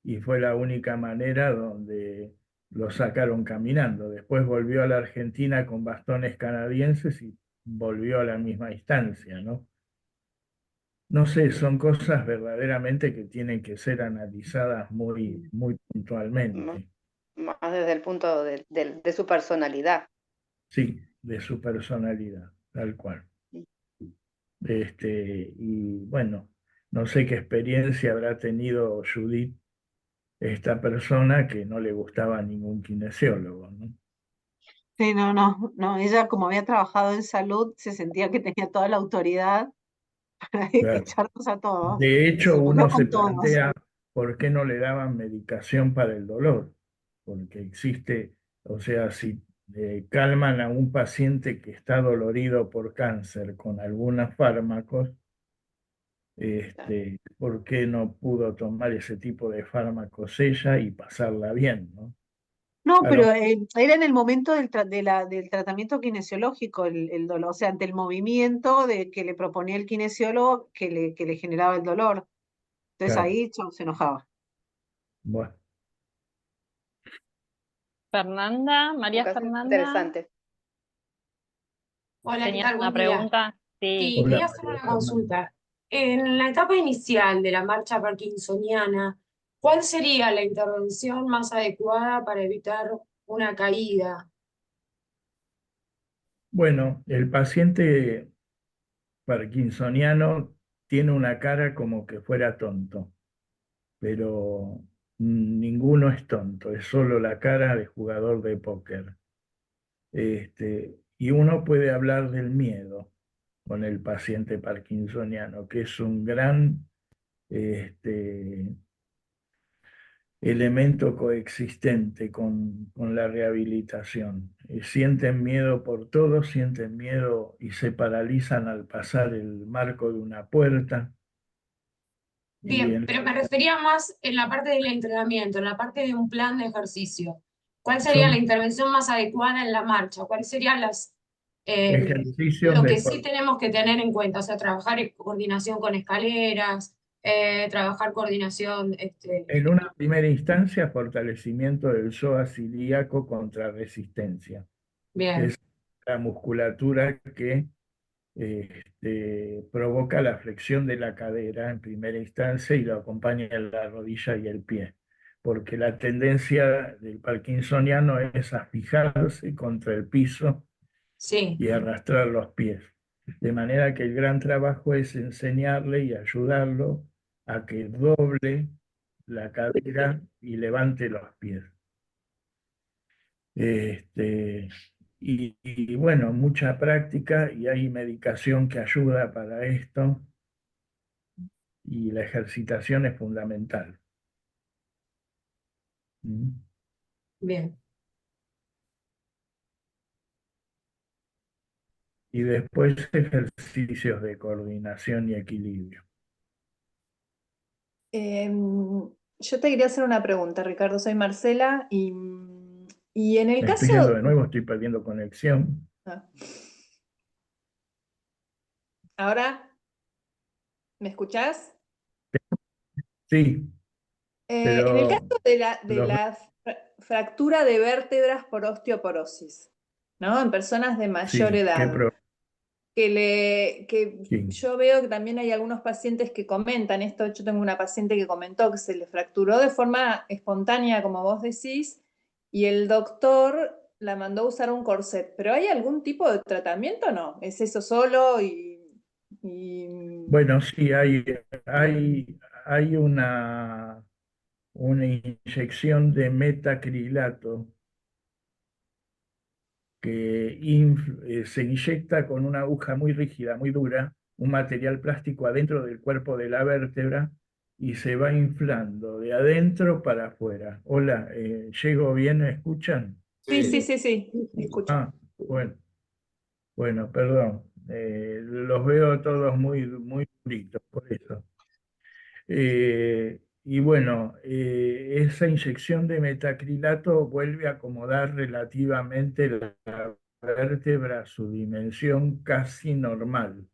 y fue la única manera donde lo sacaron caminando. Después volvió a la Argentina con bastones canadienses y volvió a la misma instancia, ¿no? No sé, son cosas verdaderamente que tienen que ser analizadas muy Más, puntualmente. más desde el punto de su personalidad. Sí, de su personalidad, tal cual. Y bueno, no sé qué experiencia habrá tenido Judith, esta persona que no le gustaba ningún kinesiólogo, ¿no? Sí, no, ella como había trabajado en salud, se sentía que tenía toda la autoridad para Claro. echarnos a todos. De Y hecho, se enojó uno se con todos. plantea por qué no le daban medicación para el dolor, porque existe, o sea, si calman a un paciente que está dolorido por cáncer con algunos fármacos, ¿por qué no pudo tomar ese tipo de fármacos ella y pasarla bien, ¿no? No, A lo- pero era en el momento del tratamiento kinesiológico el dolor, o sea, ante el movimiento que le proponía el kinesiólogo que le generaba el dolor. Entonces claro, ahí chau, se enojaba. bueno, Fernanda, Un María caso Fernanda, interesante. Hola, ¿qué ¿tenías tal? una Buen día. pregunta? Sí. Sí, hola quería hacer María una Fernanda. consulta. En la etapa inicial de la marcha parkinsoniana, ¿cuál sería la intervención más adecuada para evitar una caída? Bueno, el paciente parkinsoniano tiene una cara como que fuera tonto, pero ninguno es tonto, es solo la cara de jugador de póker. Y uno puede hablar del miedo con el paciente parkinsoniano, que es un gran este, elemento coexistente con la rehabilitación. Sienten miedo por todo, sienten miedo y se paralizan al pasar el marco de una puerta. Y Bien, pero me refería más en la parte del entrenamiento, en la parte de un plan de ejercicio. ¿Cuál sería la son intervención más adecuada en la marcha? ¿Cuáles serían ejercicios lo que de sí tenemos que tener en cuenta? O sea, trabajar en coordinación con escaleras, trabajar coordinación, en una primera instancia, fortalecimiento del psoas ilíaco contra resistencia. bien, Es la musculatura que provoca la flexión de la cadera en primera instancia y lo acompaña la rodilla y el pie, porque la tendencia del parkinsoniano es a fijarse contra el piso sí, y arrastrar los pies. De manera que el gran trabajo es enseñarle y ayudarlo a que doble la cadera y levante los pies. Y bueno, mucha práctica y hay medicación que ayuda para esto y la ejercitación es fundamental. ¿Mm? bien. Y después ejercicios de coordinación y equilibrio. Yo te quería hacer una pregunta, Ricardo. Soy Marcela y en el Me estoy yendo caso... de nuevo, estoy perdiendo conexión. Ah. ¿Ahora me escuchás? Sí, En el caso pero de los... la fractura de vértebras por osteoporosis, ¿no? En personas de mayor Sí, edad, que sí. yo veo que también hay algunos pacientes que comentan esto. Yo tengo una paciente que comentó que se le fracturó de forma espontánea, como vos decís, y el doctor la mandó a usar un corset. ¿Pero hay algún tipo de tratamiento o no? ¿Es eso solo Bueno, sí, hay una inyección de metacrilato que se inyecta con una aguja muy rígida, muy dura, un material plástico adentro del cuerpo de la vértebra y se va inflando de adentro para afuera? Hola, ¿llego bien? ¿Me escuchan? Sí, sí, sí, sí, escucho. Ah, bueno, perdón. Los veo todos muy, muy duritos, por eso. Y bueno, esa inyección de metacrilato vuelve a acomodar relativamente la vértebra a su dimensión casi normal,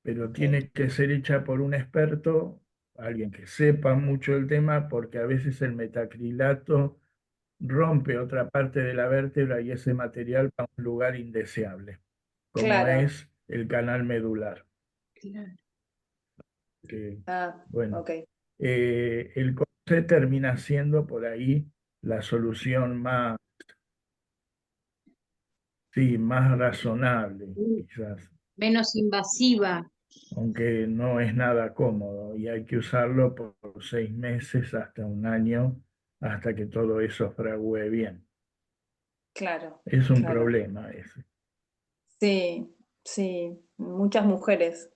pero tiene que ser hecha por un experto, alguien que sepa mucho el tema, porque a veces el metacrilato rompe otra parte de la vértebra y ese material va a un lugar indeseable, como Claro. es el canal medular. Claro. Que, Ah, bueno, ok. el corsé termina siendo por ahí la solución más, sí, más razonable, quizás, Menos invasiva. aunque no es nada cómodo y hay que usarlo por 6 meses hasta un año hasta que todo eso fragüe bien. Claro, Es un claro. problema ese. Sí, sí, muchas mujeres.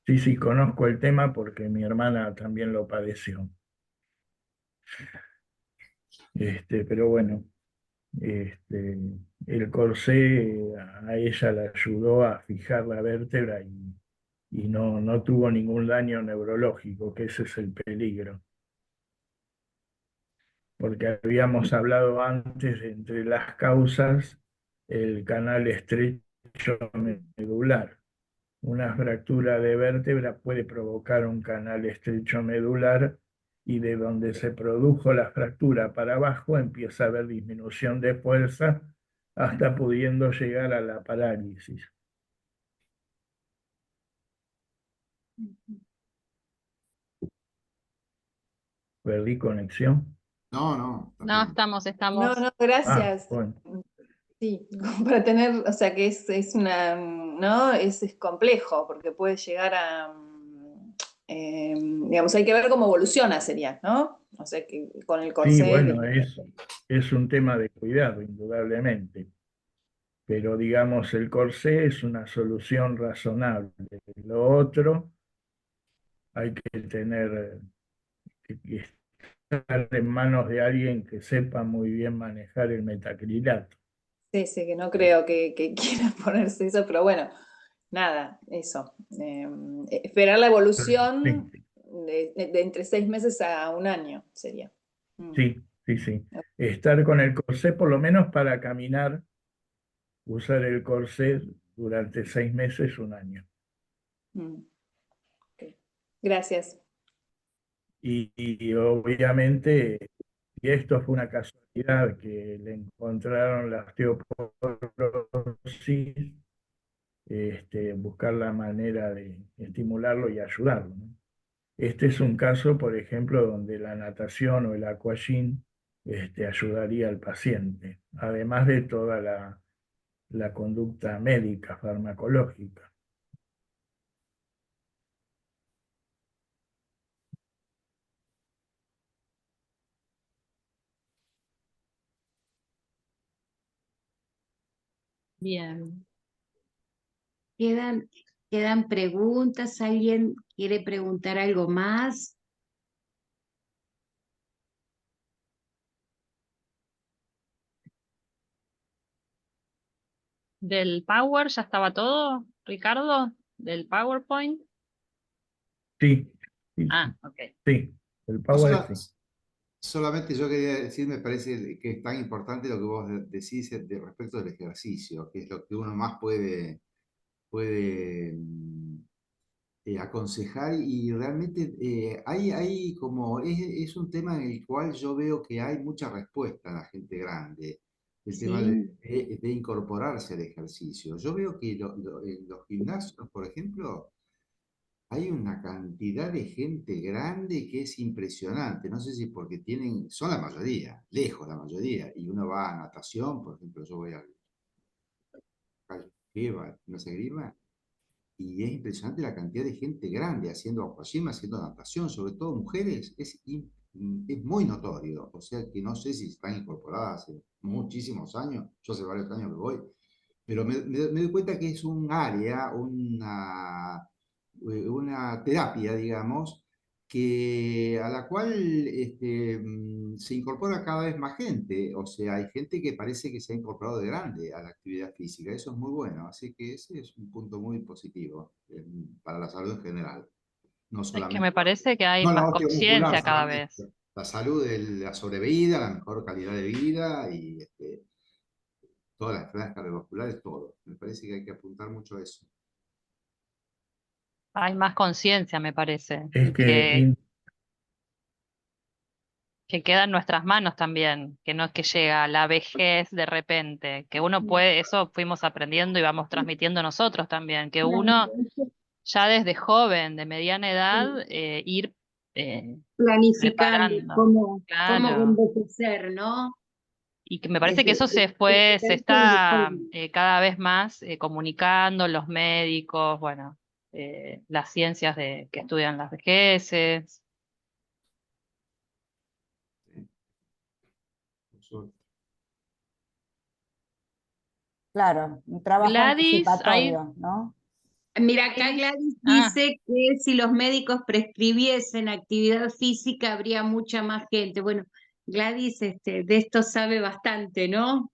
Sí, sí, conozco el tema porque mi hermana también lo padeció. Pero bueno, este, el corsé a ella le ayudó a fijar la vértebra y no tuvo ningún daño neurológico, que ese es el peligro. Porque habíamos hablado antes entre las causas el canal estrecho medular. Una fractura de vértebra puede provocar un canal estrecho medular y de donde se produjo la fractura para abajo empieza a haber disminución de fuerza hasta pudiendo llegar a la parálisis. ¿Perdí conexión? No, No, también. No, estamos. no, Ah, gracias. bueno. Sí, como para tener, o sea que es una, ¿no? Es complejo porque puede llegar a, digamos, hay que ver cómo evoluciona, sería, ¿no? O sea que con el Sí, corset. bueno, es un tema de cuidado, indudablemente. Pero digamos, el corsé es una solución razonable. Lo otro hay que tener, que estar en manos de alguien que sepa muy bien manejar el metacrilato. Sí, sí, que no creo que quiera ponerse eso, pero bueno, nada, eso. Esperar la evolución Sí, de entre 6 meses a un año sería. sí, sí, sí. Estar con el corsé por lo menos para caminar, usar el corsé durante 6 meses, un año. Mm. Ok. Gracias. Y obviamente, y esto fue una casualidad que le encontraron la osteoporosis, buscar la manera de estimularlo y ayudarlo, ¿no? Este es un caso, por ejemplo, donde la natación o el aquagym ayudaría al paciente, además de toda la conducta médica, farmacológica. Bien. ¿Quedan preguntas? ¿Alguien quiere preguntar algo más? ¿Del Power ya estaba todo, Ricardo? ¿Del PowerPoint? Sí, sí, Ah, ok. sí, el No, Power sí. solamente yo quería decir, me parece que es tan importante lo que vos decís respecto del ejercicio, que es lo que uno más puede aconsejar y realmente hay como, es un tema en el cual yo veo que hay mucha respuesta a la gente grande, el tema Sí, de incorporarse al ejercicio. Yo veo que en los gimnasios, por ejemplo, hay una cantidad de gente grande que es impresionante. No sé si porque son la mayoría, lejos la mayoría, y uno va a natación, por ejemplo, yo voy al gimnasio Grima, y es impresionante la cantidad de gente grande haciendo aquagym, haciendo natación, sobre todo mujeres, es muy notorio. O sea que no sé si están incorporadas hace muchísimos años, yo hace varios años que voy, pero me doy cuenta que es un área, una terapia, digamos, a la cual se incorpora cada vez más gente. O sea, hay gente que parece que se ha incorporado de grande a la actividad física. Eso es muy bueno. Así que ese es un punto muy positivo para la salud en general. No Es que solamente me parece que hay no la más osteomuscular, conciencia cada solamente vez. la salud, la sobrevida, la mejor calidad de vida y todas las enfermedades cardiovasculares, todo. Me parece que hay que apuntar mucho a eso. Hay más conciencia, me parece, Es que que queda en nuestras manos también, que no es que llega la vejez de repente, que uno puede, eso fuimos aprendiendo y vamos transmitiendo nosotros también, que uno ya desde joven, de mediana edad, ir planificando preparando, cómo claro. envejecer, ¿no? Y que me parece que Desde- eso se está cada vez más comunicando los médicos, bueno, las ciencias que estudian las vejeces. Claro, un trabajo Gladys, hay... anticipatorio, ¿no? Mira, acá Gladys Ah, dice que si los médicos prescribiesen actividad física habría mucha más gente. Bueno, Gladys de esto sabe bastante, ¿no?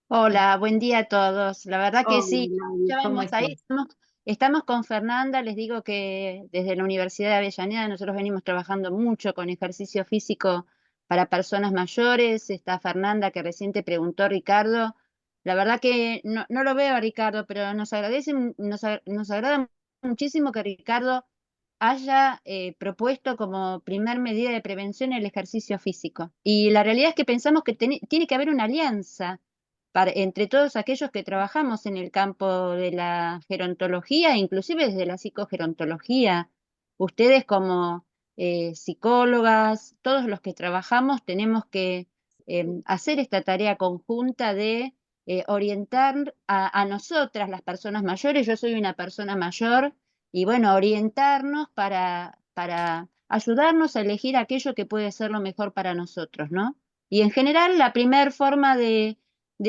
Hola, buen día a todos. La verdad que Hola, sí, Gladys, ya ¿cómo vamos ahí. estás? Estamos con Fernanda, les digo que desde la Universidad de Avellaneda nosotros venimos trabajando mucho con ejercicio físico para personas mayores. Está Fernanda, que recién te preguntó Ricardo. La verdad que no lo veo a Ricardo, pero nos agrada muchísimo que Ricardo haya propuesto como primer medida de prevención el ejercicio físico. Y la realidad es que pensamos que tiene que haber una alianza entre todos aquellos que trabajamos en el campo de la gerontología, inclusive desde la psicogerontología. Ustedes como psicólogas, todos los que trabajamos, tenemos que hacer esta tarea conjunta de orientar a nosotras, las personas mayores. Yo soy una persona mayor y bueno, orientarnos para ayudarnos a elegir aquello que puede ser lo mejor para nosotros, ¿no? Y en general, la primer forma de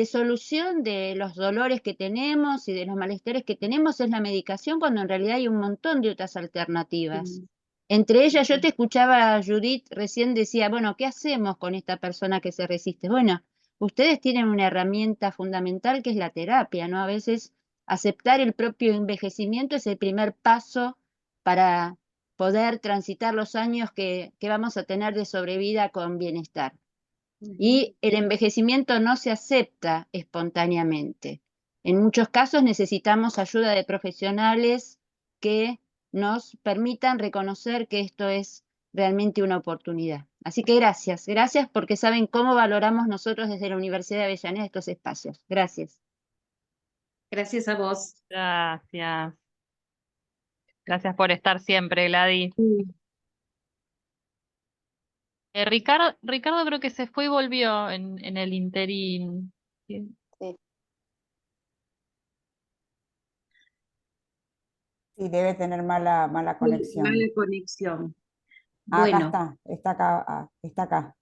solución de los dolores que tenemos y de los malestares que tenemos es la medicación, cuando en realidad hay un montón de otras alternativas. Entre ellas, yo te escuchaba, Judith, recién decía, bueno, ¿qué hacemos con esta persona que se resiste? Bueno, ustedes tienen una herramienta fundamental que es la terapia, ¿no? A veces aceptar el propio envejecimiento es el primer paso para poder transitar los años que vamos a tener de sobrevida con bienestar. Y el envejecimiento no se acepta espontáneamente. En muchos casos necesitamos ayuda de profesionales que nos permitan reconocer que esto es realmente una oportunidad. Así que gracias, gracias porque saben cómo valoramos nosotros desde la Universidad de Avellaneda estos espacios. Gracias. Gracias a vos. Gracias. Gracias por estar siempre, Gladys. Ricardo creo que se fue y volvió en el interín. Sí. Sí. Sí, debe tener mala conexión. Mala conexión. Acá Bueno, está acá, está acá.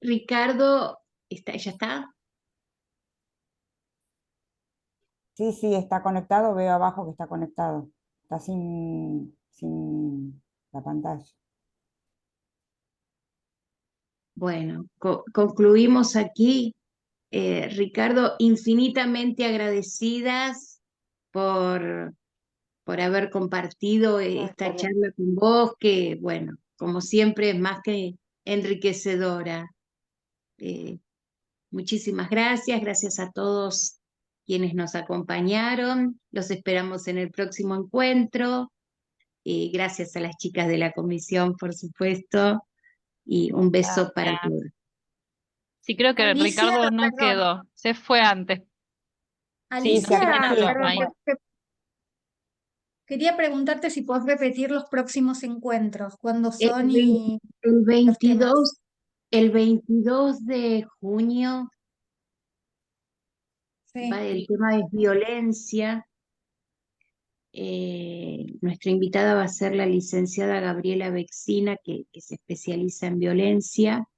Ricardo, ¿ya está? Sí, está conectado, veo abajo que está conectado. Está sin la pantalla. Bueno, concluimos aquí. Ricardo, infinitamente agradecidas por haber compartido esta Hasta charla con vos, que bueno, como siempre es más que enriquecedora. Eh, Muchísimas gracias, gracias a todos quienes nos acompañaron. Los esperamos en el próximo encuentro. Gracias a las chicas de la comisión, por supuesto, y un beso para Gracias. todos. Sí, creo que Alicia, Ricardo no perdón, quedó, se fue antes. Sí, no sé quién Alicia, habló. perdón, Ahí. quería preguntarte si podés repetir los próximos encuentros, cuándo El, son vein- y el los temas. 22 de junio Sí. el tema es violencia. Nuestra invitada va a ser la licenciada Gabriela Bexina, que se especializa en violencia.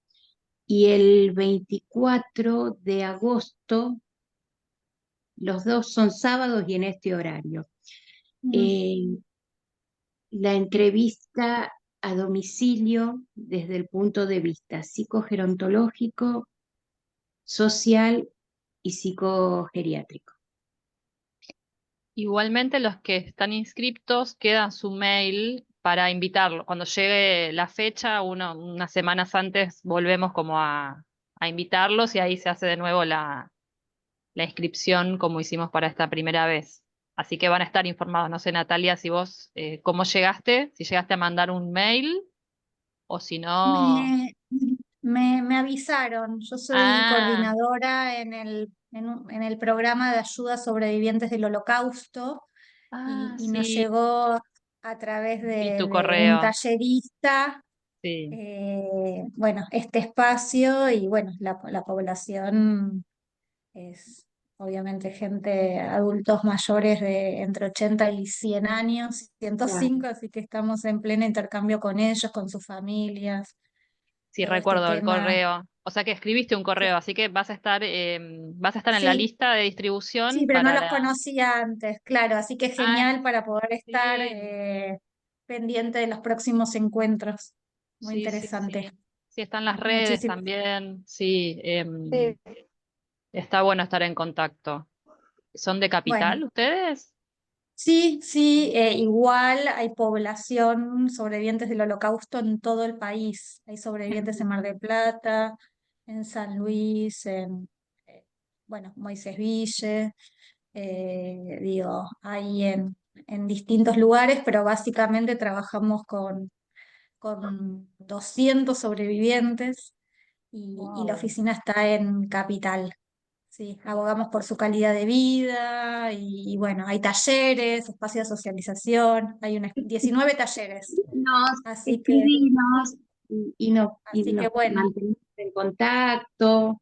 Y el 24 de agosto, los dos son sábados y en este horario, eh, la entrevista a domicilio desde el punto de vista psicogerontológico, social y psicogeriátrico. Igualmente los que están inscriptos quedan su mail para invitarlo. Cuando llegue la fecha, unas semanas antes volvemos como a invitarlos y ahí se hace de nuevo la inscripción como hicimos para esta primera vez. Así que van a estar informados. No sé, Natalia, si vos, cómo llegaste, si llegaste a mandar un mail o si no. Me, me avisaron, yo soy Ah, coordinadora en el programa de ayuda a sobrevivientes del Holocausto y nos sí, llegó a través vi tu de un correo. tallerista, Sí, bueno, este espacio y bueno, la población es obviamente gente, adultos mayores de entre 80 y 100 años, Claro. 105, así que estamos en pleno intercambio con ellos, con sus familias, sí, todo este recuerdo el tema. correo. O sea que escribiste un Sí, correo, así que vas a estar en la sí, lista de sí, distribución pero no para los la. conocía antes, claro, así que Ah, genial para poder estar sí, pendiente de los próximos encuentros. Muy sí, sí, interesante. sí. Sí, están las redes Muchísimas. también. Sí, Sí, está bueno estar en contacto. ¿Son de Bueno. Capital ustedes? Sí, sí, igual hay población sobrevivientes del Holocausto en todo el país. Hay sobrevivientes en Mar del Plata, en San Luis, eh, bueno, Moisés Ville, digo, hay en distintos lugares, pero básicamente trabajamos con 200 sobrevivientes y la Wow. oficina está en Capital. Sí, abogamos por su calidad de vida y bueno, hay talleres, espacios de socialización, hay 19 talleres, Nos así que, escribimos y así que nos bueno, mantenemos en contacto.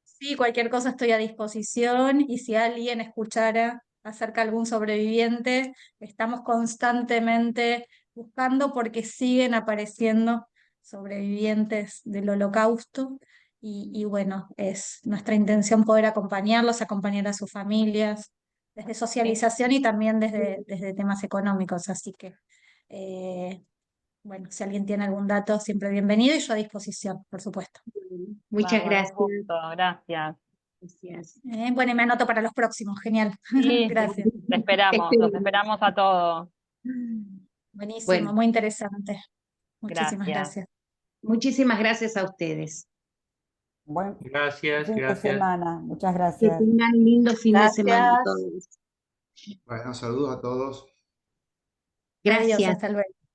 sí, cualquier cosa estoy a disposición y si alguien escuchara acerca de algún sobreviviente, estamos constantemente buscando porque siguen apareciendo sobrevivientes del Holocausto y bueno, es nuestra intención poder acompañarlos, acompañar a sus familias, desde socialización y también desde temas económicos, así que bueno, si alguien tiene algún dato, siempre bienvenido y yo a disposición, por supuesto. Muchas Bárbaro, un gracias. gusto, gracias. Gracias. Bueno, y me anoto para los próximos, genial. Sí, Gracias. te esperamos, los esperamos a todos. Buenísimo, Bueno, muy interesante. Muchísimas Gracias. gracias. muchísimas gracias a ustedes. Buen Gracias, fin de gracias. semana. Muchas Que gracias. tengan lindo fin de semana a Gracias. todos. Bueno, saludos a todos. Adiós, Gracias. hasta luego.